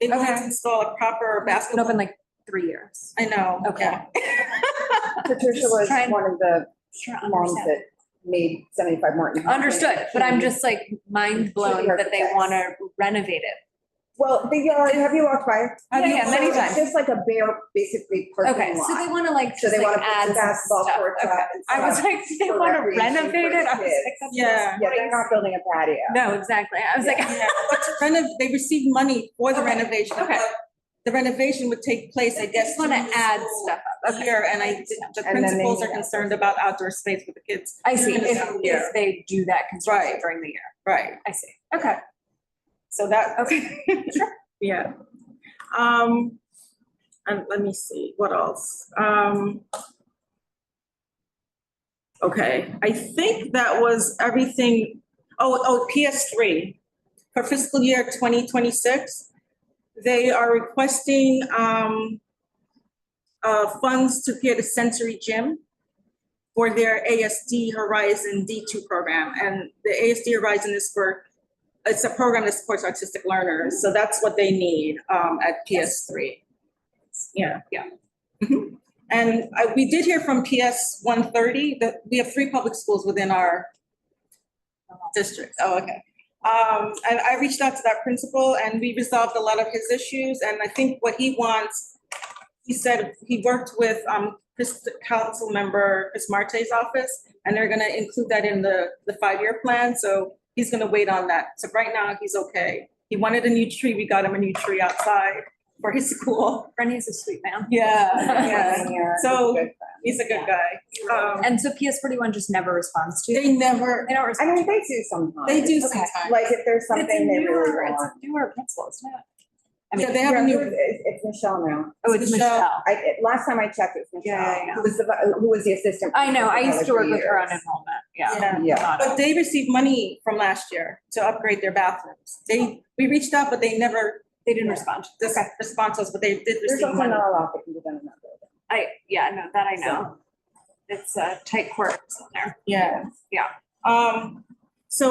They wanted to install a proper basketball. It's been open like 3 years. I know. Okay. Patricia was one of the moms that made 75 Morton. Understood, but I'm just like mind blown that they want to renovate it. Well, the yard, have you walked by? Yeah, many times. It's just like a bare, basically parking lot. Okay, so they want to like So just they like want to add put basketball stuff. courts Okay. up and I was stuff like, they for want to recreation renovate for it? I was kids. like, that's Yeah. Yeah, they're not building a patio. No, exactly. I was like, They received money for the Okay. renovation. Okay. But the renovation would take place, I guess. just want to add stuff up. Here, and the And then they principals are need concerned about outdoor space for the kids. I see, Yeah. if they do that construction Right. during the year. Right. I see. Okay. So that, Okay. yeah. And let me see, what else? Okay, I think that was everything PS3. For fiscal year 2026, they are requesting funds to create a sensory gym for their ASD Horizon D2 program. And the ASD Horizon is it's a program that supports autistic learners. So that's what they need at PS3. Yeah. Mhm. And we did hear from PS 130 that we have 3 public schools within our district. Oh, okay. And I reached out to that principal and we resolved a lot of his issues. And I think what he wants, he said he worked with council member Chris Marte's office, and they're gonna include that in the 5-year plan. So he's gonna wait on that. So right now he's okay. He wanted a new tree. We got him a new tree outside for his school. Brenny's a sweet man. Yeah. So he's a good guy. And so PS 41 just never responds to you? They never. They don't I respond. mean, they do sometimes. They do Okay. sometimes. Like if there's But it's something a they really newer, it's want. a newer principal, isn't it? I Yeah, mean, they have a new. It's Michelle now. oh, it's Michelle. Last time I checked, it was Yeah, Michelle, who was the assistant. I know, I principal used to for work with her on years. enrollment, yeah. Yeah. Yeah. Got it. But they received money from last year to upgrade their bathrooms. We reached out, but they never They didn't respond. respond to us, but they did There's receive also money. not a lot that can be done in that building. No, that I know. It's a tight quarters in there. Yeah. Yeah. So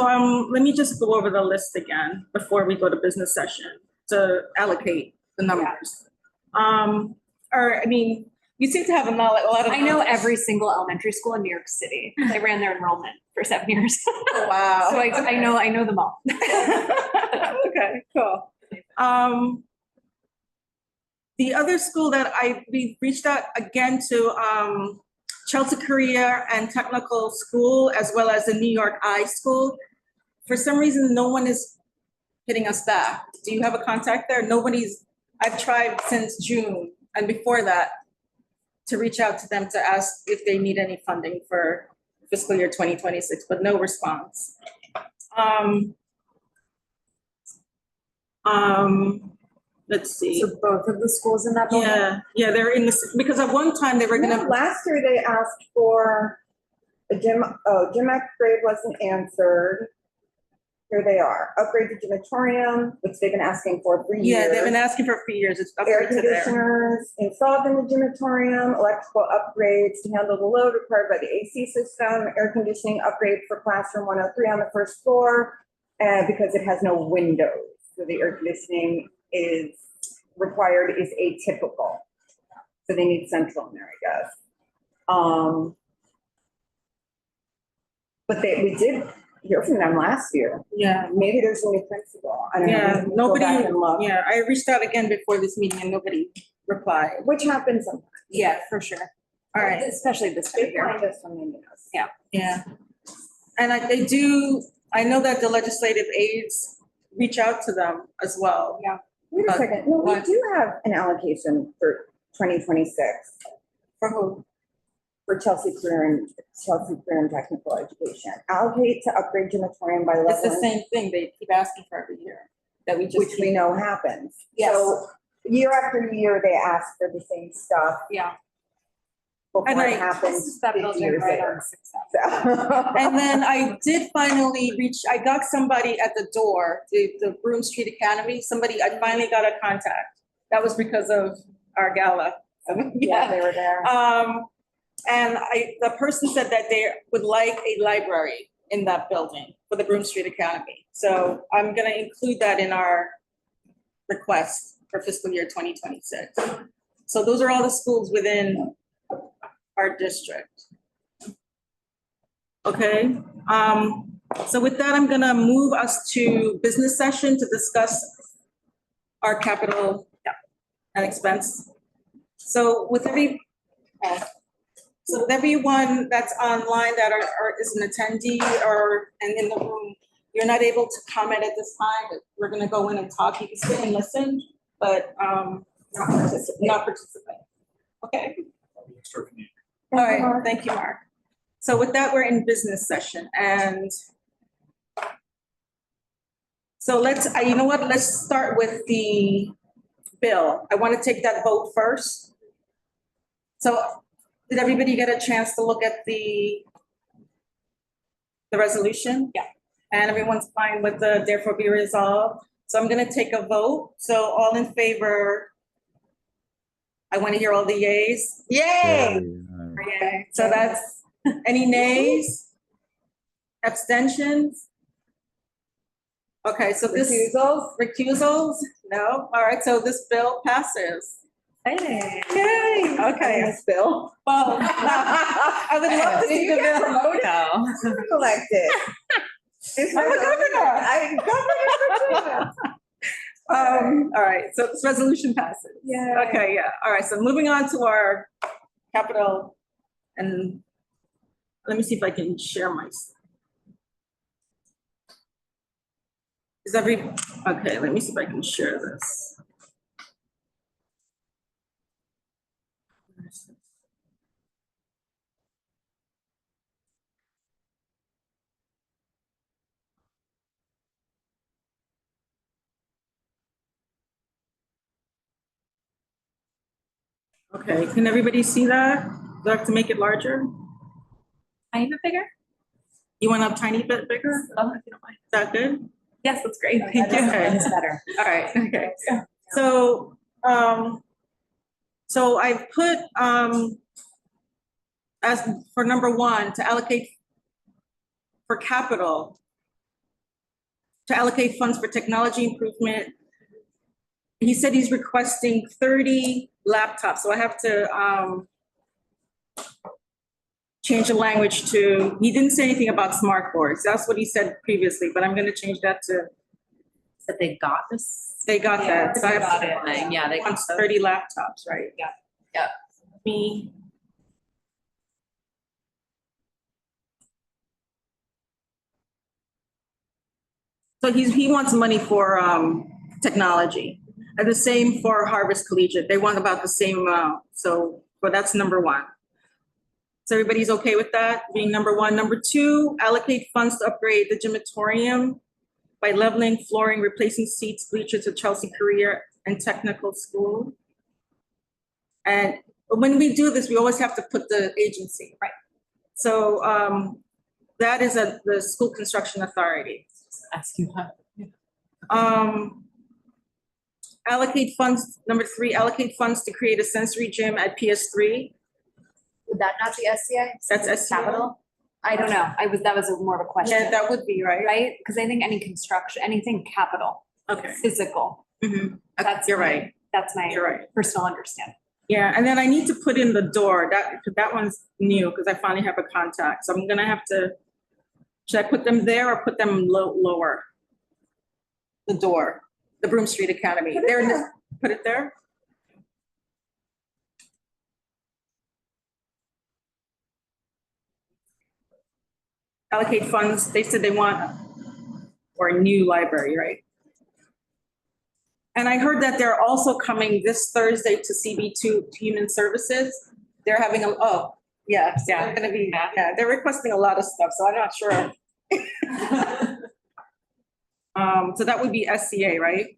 let me just go over the list again before we go to business session to allocate the numbers. Or, I mean, you seem to have a lot of. I know every single elementary school in New York City. I ran their enrollment for 7 years. Wow. So I know them all. Okay, cool. The other school that we reached out again to Chelsea Career and Technical School, as well as the New York I School. For some reason, no one is hitting us back. Do you have a contact there? I've tried since June and before that to reach out to them to ask if they need any funding for fiscal year 2026, but no response. Let's see. So both of the schools in that building? Yeah, they're in this, because at one time they were gonna. Last year they asked for a gym upgrade wasn't answered. Here they are, upgrade the gymatorium, which they've been asking for years. Yeah, they've been asking for years. It's Air upgrade to there. conditioners installed in the gymatorium, electrical upgrades to handle the load required by the AC system, air conditioning upgrade for classroom 103 on the first floor, because it has no windows. So the air conditioning is required is atypical. So they need central in there, I guess. But we did hear from them last year. Yeah. Maybe there's a new principal. I don't know. Yeah, We can go nobody, back and look. yeah, I reached out again before this meeting and nobody replied. Which happens sometimes. Yeah, for sure. All right. Especially this time of They year. find us when they need us. Yeah. Yeah. And I know that the legislative aides reach out to them as well. Yeah. Wait a second, no, we what? do have an allocation for 2026 For who? for Chelsea Career and Technical Education. Allocate to upgrade gymatorium by It's the level, same thing. They keep asking for every year that we just. which we know happens. Yes. So year after year, they ask for the same stuff Yeah. before And it happens That 50 building years right later. on 6th. So- And then I did finally I got somebody at the door, the Broome Street Academy, I finally got a contact. That was because of our gala. Yeah, they were there. And the person said that they would like a library in that building for the Broome Street Academy. So I'm gonna include that in our request for fiscal year 2026. So those are all the schools within our district. Okay, so with that, I'm gonna move us to business session to discuss our capital and expense. So with everyone that's online that is an attendee and in the room, you're not able to comment at this time, but we're gonna go in and talk. You can sit and listen, but not participate. Okay? All right, thank you, Mark. So with that, we're in business session, and so you know what, let's start with the bill. I want to take that vote first. So did everybody get a chance to look at the resolution? Yeah. And everyone's fine with the therefore be resolved. So I'm gonna take a vote. So all in favor? I want to hear all the yays. Yay! Okay, so that's, any nays? Abstentions? Okay, so this. Recusals? No? All right, so this bill passes. Hey. Yay, okay. This bill. Well, I would love to see the bill. Elected. I'm a governor. All right, so this resolution passes. Yeah. Okay, yeah, all right, so moving on to our capital, and let me see if I can share my. Okay, let me see if I can share this. Okay, can everybody see that? Do I have to make it larger? Tiny bit bigger? You want a tiny bit bigger? Oh, if you don't mind. Is that good? Yes, that's great. Thank you. That's better. All right, okay. So, so I put, as for number one, to allocate for capital, to allocate funds for technology improvement. He said he's requesting 30 laptops, so I have to change the language to, he didn't say anything about smart boards. That's what he said previously, but I'm gonna change that to. That they got this? They got that. So I have got to- it. Yeah, they got 30 laptops, right? Yeah. Yeah. Me. So he wants money for technology. And the same for Harvest Collegiate. They want about the same amount. So, but that's number one. So everybody's okay with that being number one. Number two, allocate funds to upgrade the gymatorium by leveling flooring, replacing seats, bleachers at Chelsea Career and Technical School. And when we do this, we always have to put the agency, right? So that is the School Construction Authority. Ask you how. Allocate funds, number three, allocate funds to create a sensory gym at PS3. Would that not be SCI? That's SCI. Capital? I don't know. That was more of a question. Yeah, that would be, right? Right? Because I think any construction, anything capital, Okay. physical. Mhm. That's You're right. That's my You're right. personal understanding. Yeah, and then I need to put in the door. That one's new because I finally have a contact. So I'm gonna have to, should I put them there or put them lower? The door, the Broome Street Academy. Put it there? Allocate funds, they said they want, or a new library, right? And I heard that they're also coming this Thursday to CB2 Human Services. They're having they're gonna be, they're requesting a lot of stuff, so I'm not sure. So that would be SCA, right?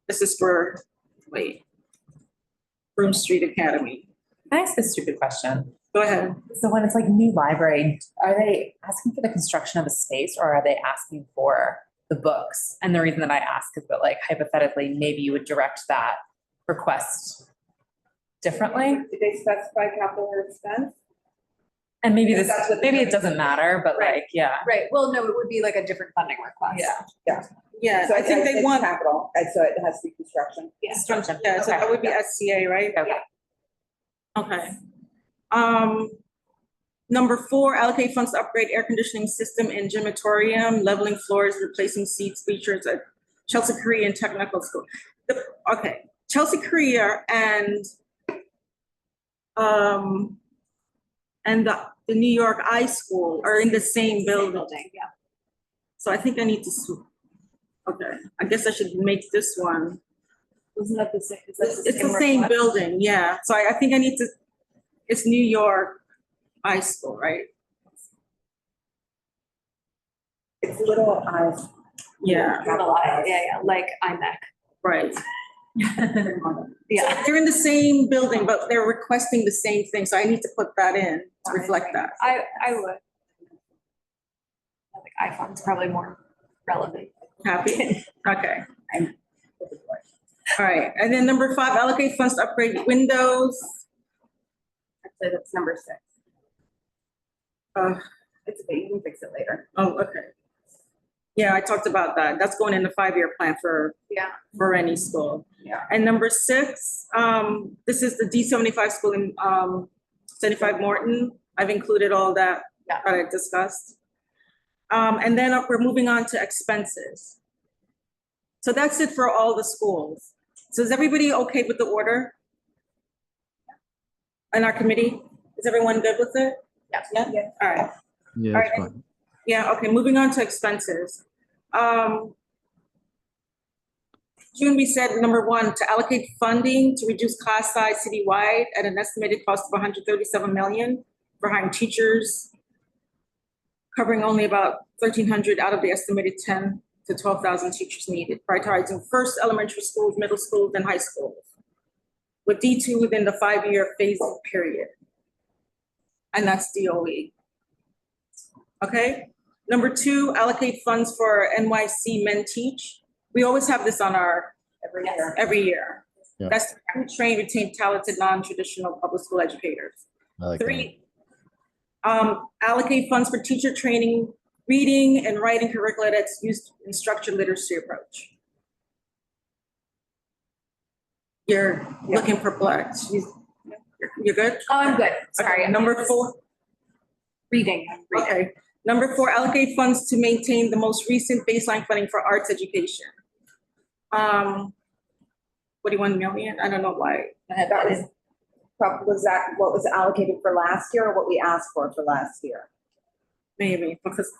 This is for, Broome Street Academy. Can I ask a stupid question? Go ahead. So when it's like new library, are they asking for the construction of a space or are they asking for the books? And the reason that I ask is that like hypothetically, maybe you would direct that request differently. Did they specify capital expense? And maybe That's what maybe they're it doesn't matter, but Right. like, yeah. Right. Well, no, it would be like a different funding request. Yeah. Yeah, So I think they it's want capital, and so it has to be construction. Yeah. construction. Yeah, so that would be SCA, right? Okay. Okay. Number four, allocate funds to upgrade air conditioning system in gymatorium, leveling floors, replacing seats, bleachers at Chelsea Career and Technical School. Okay, Chelsea Career and the New York I School are in the same building. Yeah. So I think I need to, okay, I guess I should make this one. Wasn't that the same? It's the same building, yeah. So I think I need to, it's New York High School, right? It's little eyes. Yeah, Yeah, like IMEC. right. Yeah, they're in the same building, but they're requesting the same thing, so I need to put that in to reflect that. I would. I think iPhone's probably more relevant. Happy? Okay. All right, and then number 5, allocate funds to upgrade windows. Actually, that's number 6. It's okay, you can fix it later. Oh, okay. Yeah, I talked about that. That's going in the 5-year plan for any school. Yeah. And number 6, this is the D75 school in 75 Morton. I've included all that that I discussed. And then we're moving on to expenses. So that's it for all the schools. So is everybody okay with the order? In our committee? Is everyone good with it? Yes. Yeah? All right. Yeah, All right. that's fine. Yeah, okay, moving on to expenses. June, we said number 1, to allocate funding to reduce class size citywide at an estimated cost of 137 million for hiring teachers, covering only about 1,300 out of the estimated 10 to 12,000 teachers needed, prioritizing first elementary schools, middle schools, and high schools, with D2 within the 5-year phasing period. And that's DOE. Okay, number 2, allocate funds for NYC Men Teach. We always have this on our every year. Yeah. That's to train, retain talented, non-traditional public school educators. I like that. 3, allocate funds for teacher training, reading and writing curricula that's used in structured literacy approach. You're looking perplexed. You're good? Oh, I'm good. Sorry. Okay, number 4. Reading. Okay. Number 4, allocate funds to maintain the most recent baseline funding for arts education. 41 million, I don't know why. That was that what was allocated for last year or what we asked for last year? Maybe, because,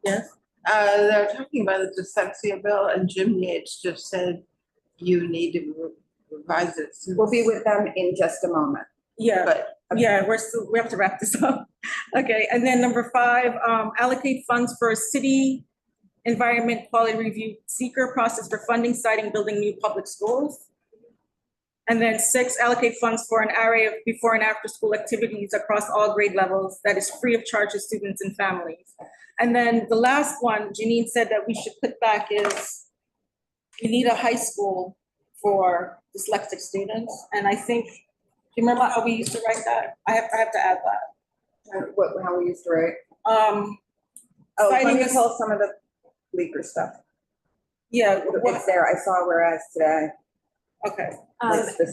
yes? They're talking about the dyslexia bill and Jim Yates just said you need to revise it. We'll be with them in just a moment. Yeah, But yeah, we have to wrap this up. Okay, and then number 5, allocate funds for a city environment quality review seeker process for funding, citing, building new public schools. And then 6, allocate funds for an array of before and after school activities across all grade levels that is free of charge to students and families. And then the last one, Janine said that we should put back is we need a high school for dyslexic students. And I think, do you remember how we used to write that? I have to add that. How we used to write? Let citing me this- pull some of the leaker stuff. Yeah. It's there. I saw whereas today. Okay.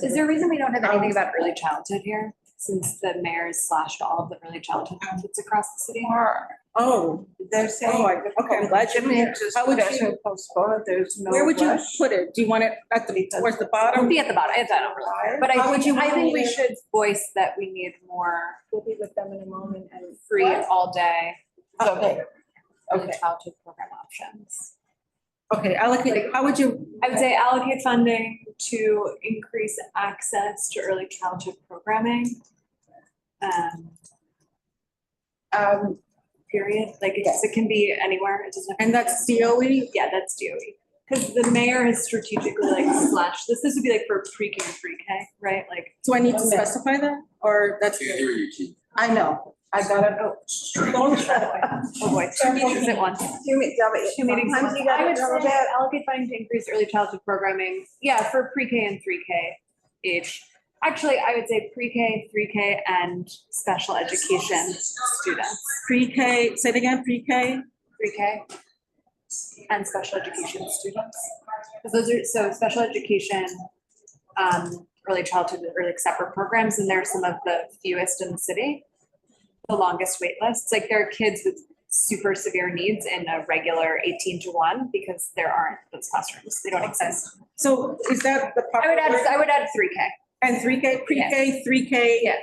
Is there a reason we don't have anything about early childhood here? Since the mayor's slashed all of the early childhood benefits across the city? Oh, they're saying. okay, I'm glad you. Jim Yates just How would put you- it postpone it, there's no Where would you rush. put it? Do you want it at the, towards the It'll bottom? be at the bottom, it's not really, but How would you I think we want it? should voice that we need more We'll be with them in a moment and free all day Okay, early childhood program options. okay, allocate, how would you? I would say allocate funding to increase access to early childhood programming. Period, like it can be anywhere, it doesn't. And that's DOE? Yeah, that's DOE. Because the mayor has strategically like slashed this would be like for pre-K and pre-K, right? Like. Do I need to specify that, or that's? I know, I got it. Oh boy, 2 meetings at once. 2 meetings. Sometimes you gotta I would know say that. allocate funding to increase early childhood programming, yeah, for pre-K and 3K age. Actually, I would say pre-K, 3K, and special education students. Pre-K, say it again, pre-K? 3K and special education students. Because those are, so special education, early childhood, or like separate programs, and they're some of the fewest in the city. The longest wait lists, like there are kids with super severe needs in a regular 18-1 because there aren't those classrooms, they don't exist. So is that the? I would add 3K. And 3K, pre-K, 3K? Yeah.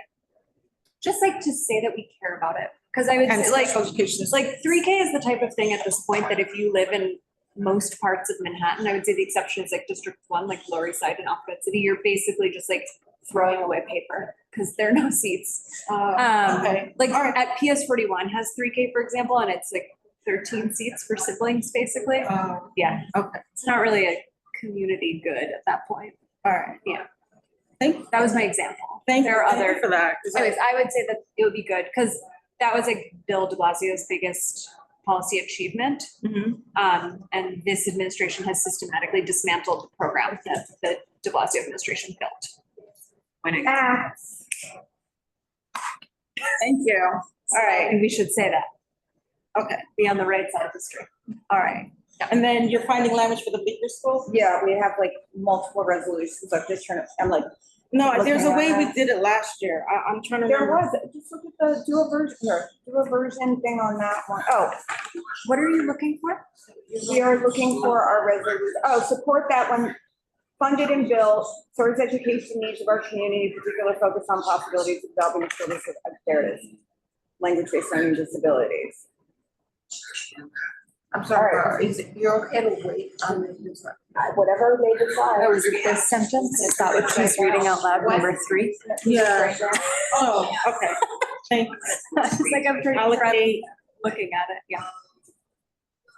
Just like to say that we care about it, because I would And say like, special education. like 3K is the type of thing at this point that if you live in most parts of Manhattan, I would say the exception is like District 1, like Lower East Side and Alphabet City, you're basically just like throwing away paper because there are no seats. Okay. Like at PS 41 has 3K, for example, and it's like 13 seats for siblings, basically. Yeah, Okay. it's not really a community good at that point. All right. Yeah. That was my example. There are Thank you other for that. Anyways, I would say that it would be good because that was like Bill de Blasio's biggest policy achievement. And this administration has systematically dismantled the program that the de Blasio administration built. Thank you. All right, and we should say that. Okay. Be on the right side of history. All right. And then you're finding language for the Bleecker School? Yeah, we have like multiple resolutions. I'm just trying to, I'm like. No, there's a way looking we at did it last year. I'm trying to There remember. was, just look at the, do a version thing on that one. Oh, what are you looking for? We are looking for our resolution. Oh, support that one. Funded and built, serves education needs of our community, particular focus on possibilities of developing services. There it is. Language-based learning disabilities. I'm sorry, you're okay to wait on this? Whatever they decide. Oh, is it this sentence? Is that what she's reading out loud, number 3? Yeah. Oh, okay. Thank you. It's like I'm trying Allocate. looking at it, yeah.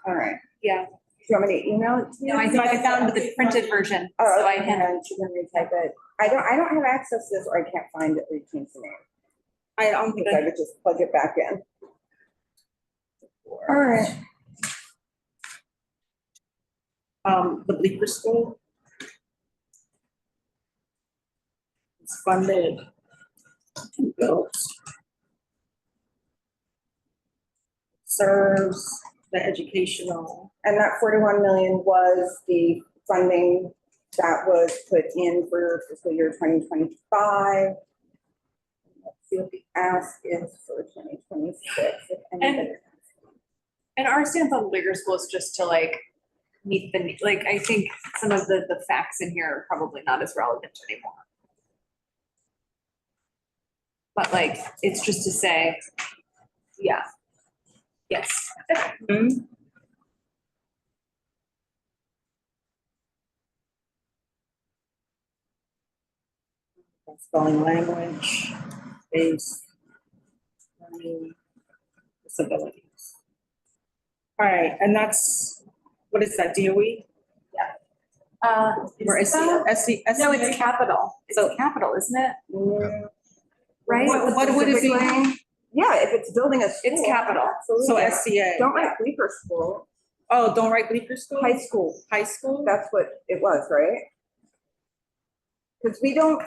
All right. Yeah. Do you want me to email it to you? No, I think I found the printed version, Oh, so I okay, can. and she can retype it. I don't have access to this, or I can't find it, or you change the name. I don't think I would just plug it back in. All right. The Bleecker School. It's funded. Built. Serves the educational. And that 41 million was the funding that was put in for fiscal year 2025. Let's see what the ask is for 2026. if anybody- And our stance on Bleecker School is just to like meet the need. Like, I think some of the facts in here are probably not as relevant anymore. But like, it's just to say, yeah, yes. Spelling language, based learning disabilities. All right, and that's, what is that, DOE? Or Is SC? no, it's capital. It's capital, isn't it? Right? What would it be? Yeah, if it's building a school. It's capital. So Absolutely. SCA. Don't write Bleecker School. Oh, don't write Bleecker School? High school. High school? That's what it was, right? Because we don't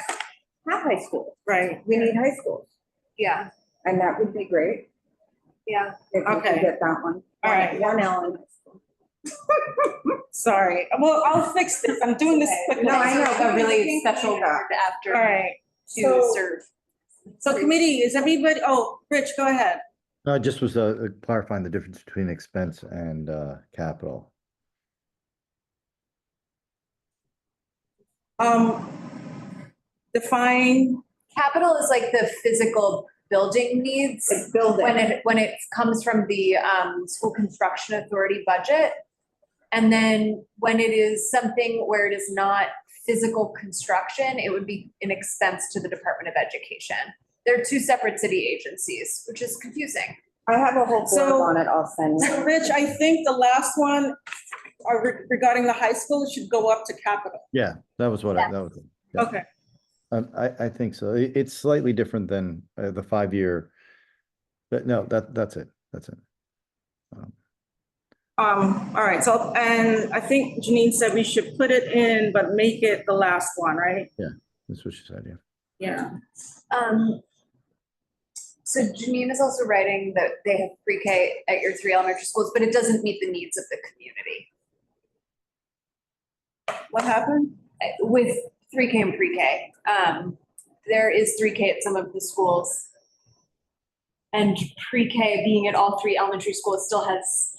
have high school. Right. We need high schools. Yeah, And that would be great yeah. if we Okay. could get that one. All right. One L in high school. Sorry, well, I'll fix this, I'm doing this quickly. No, I know. A really special word All after right, to so- serve. so committee, is everybody, oh, Rich, go ahead. No, it just was clarifying the difference between expense and capital. Define, Capital is like the physical building needs. It's building. When it comes from the school construction authority budget. And then when it is something where it is not physical construction, it would be an expense to the Department of Education. They're two separate city agencies, which is confusing. I have a whole So- board on it, I'll send you. so Rich, I think the last one regarding the high school should go up to capital. Yeah, that was what that was. Yeah. Okay, I think so. It's slightly different than the 5-year. But no, that's it. That's it. all right, so, and I think Janine said we should put it in, but make it the last one, right? That's what she said, yeah. Yeah. So Janine is also writing that they have pre-K at your 3 elementary schools, but it doesn't meet the needs of the community. What happened? With 3K and pre-K, there is 3K at some of the schools. And pre-K being at all 3 elementary schools still has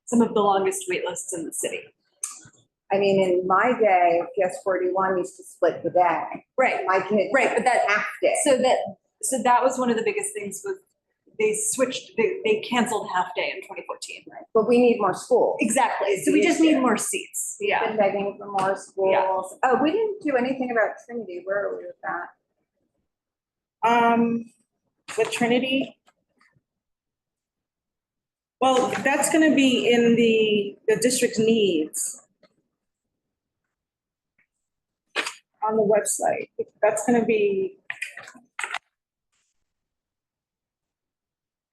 some of the longest wait lists in the city. I mean, in my day, PS 41 used to split the day. Right, My kids. right, but that, Half day. so that was one of the biggest things with, they switched, they canceled half day in 2014. But we need more schools. Exactly, so we just need more seats, yeah. Been begging for more schools. Oh, we didn't do anything about Trinity. Where are we with that? With Trinity. Well, that's gonna be in the district's needs. on the website. That's gonna be.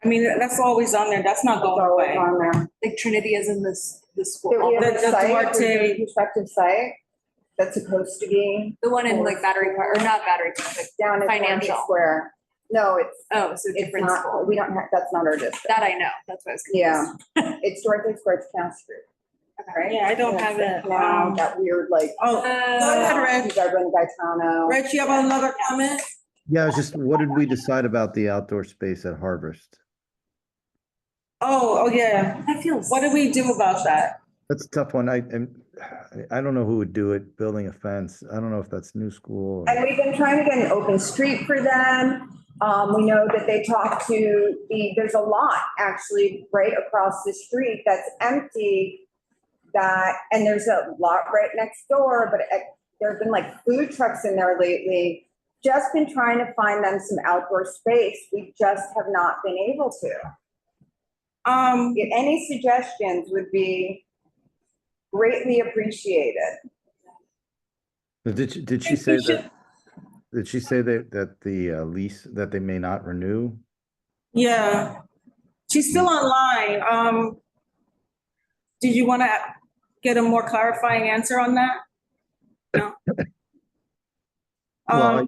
I mean, that's always on there. That's not going away. On there. Like Trinity is in this school. There we have The a site, Duarte- there's a prospective site that's supposed to be The one in like Battery Park, or not Battery Park, but down in Financial. Financial Square. No, it's, oh, so it's different not, school. we don't have, that's not our district. That I know, that's what I was Yeah, confused. it's Dorothy Square, it's Count Street. Right? Yeah, I don't have it. Now, that weird like. Oh, go ahead, Reg. Reverend Gaetano. Reg, you have another comment? Yeah, it's just, what did we decide about the outdoor space at Harvest? Oh, yeah. That feels. What do we do about that? That's a tough one. I don't know who would do it, building a fence. I don't know if that's new school. And we've been trying to get an open street for them. We know that they talk to there's a lot actually right across the street that's empty. And there's a lot right next door, but there have been like food trucks in there lately. Just been trying to find them some outdoor space. We just have not been able to. Any suggestions would be greatly appreciated. Did she say that? Did she say that the lease that they may not renew? Yeah, she's still online. Did you want to get a more clarifying answer on that? No. Well,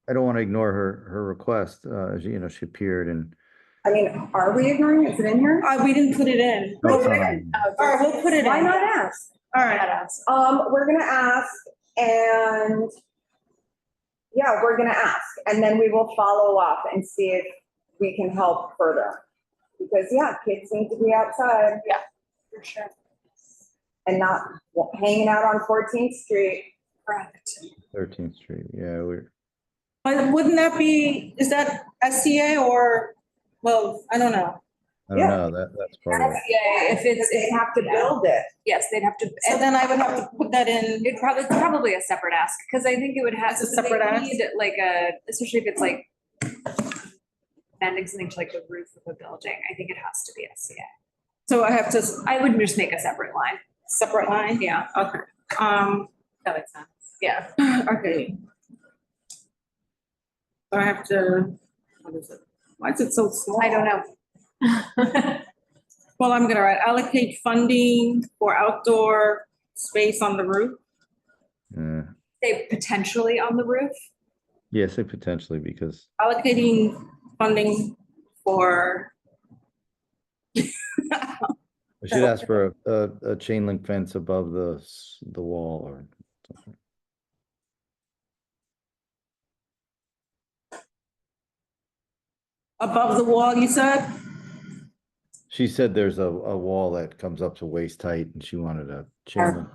I don't want to ignore her request. You know, she appeared and. I mean, are we ignoring it? Is it in here? We didn't put it in. No, it's All not on. right, we'll put it in. Why not ask? All right. We're gonna ask and yeah, we're gonna ask and then we will follow up and see if we can help further. Because yeah, kids need to be outside. Yeah, for sure. And not hanging out on 14th Street. Correct. 13th Street, yeah, But wouldn't that be, is that SCA or, well, I don't know. I don't know, that's part of it. Yeah, if it's, They have to build it. yes, they'd have to. So then I would have to put that in. It's probably a separate ask, because I think it would have. It's a separate ask? Need like especially if it's like adding something to like the roof of a building, I think it has to be SCA. So I have to, I would just make a separate line. separate line? Yeah. Okay. That makes sense. Yeah. Okay. So I have to, what is it? Why is it so small? I don't know. Well, I'm gonna write allocate funding for outdoor space on the roof. Yeah. Say potentially on the roof. Yeah, say potentially because Allocating funding for. we should ask for a chain link fence above the wall or something. Above the wall, you said? She said there's a wall that comes up to waist height and she wanted a chain link.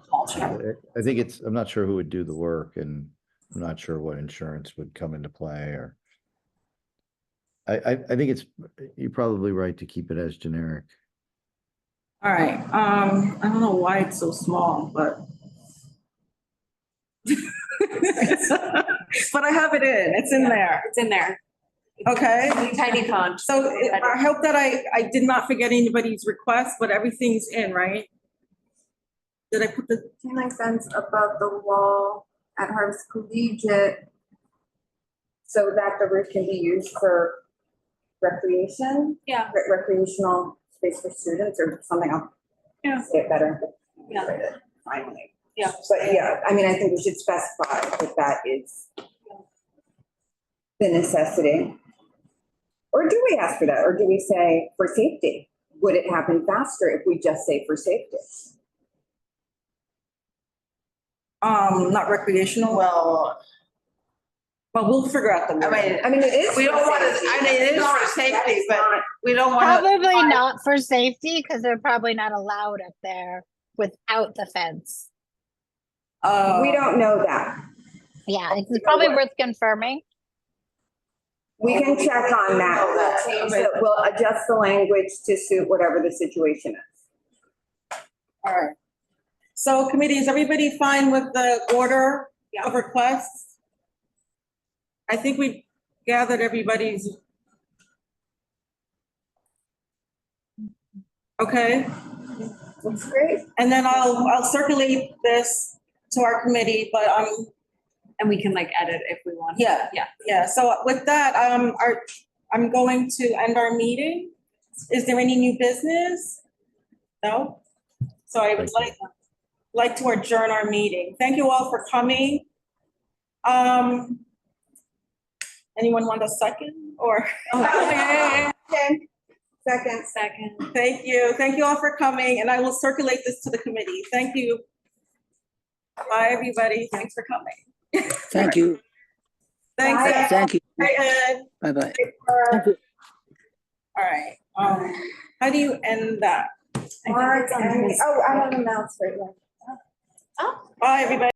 I think I'm not sure who would do the work and I'm not sure what insurance would come into play or. I think you're probably right to keep it as generic. All right, I don't know why it's so small, but. But I have it in, it's in there, It's in there. okay? Tiny font. So I hope that I did not forget anybody's request, but everything's in, right? Did I put the, Chain link fence above the wall at Harvest Collegiate so that the roof can be used for recreation? Yeah. Recreational space for students or something else? Yeah. Say it better. Yeah. Finally. Yeah. But yeah, I mean, I think we should specify that that is the necessity. Or do we ask for that? Or do we say for safety? Would it happen faster if we just say for safety? not recreational? Well, we'll figure out the word. I mean, it is. We don't for want to, safety. I mean, it is That for that safety, is but not- we don't want to. Probably not for safety, because they're probably not allowed up there without the fence. We don't know that. Yeah, it's probably worth confirming. We can check on that. We'll change the- We'll adjust the language to suit whatever the situation is. All right. So committee, is everybody fine with the order of requests? I think we gathered everybody's. Okay. That's great. And then I'll circulate this to our committee, but And we can like edit if we want. Yeah. Yeah. Yeah, so with that, I'm going to end our meeting. Is there any new business? No? So I would like to adjourn our meeting. Thank you all for coming. Anyone want a second or? Okay. Second. Thank you. Thank you all for coming, and I will circulate this to the committee. Thank you. Bye, everybody. Thanks for coming. Thank you. Thanks, Ed. Thank you. Bye, Ed. Bye-bye. All right. How do you end that? Mark, I don't announce right now. Bye, everybody.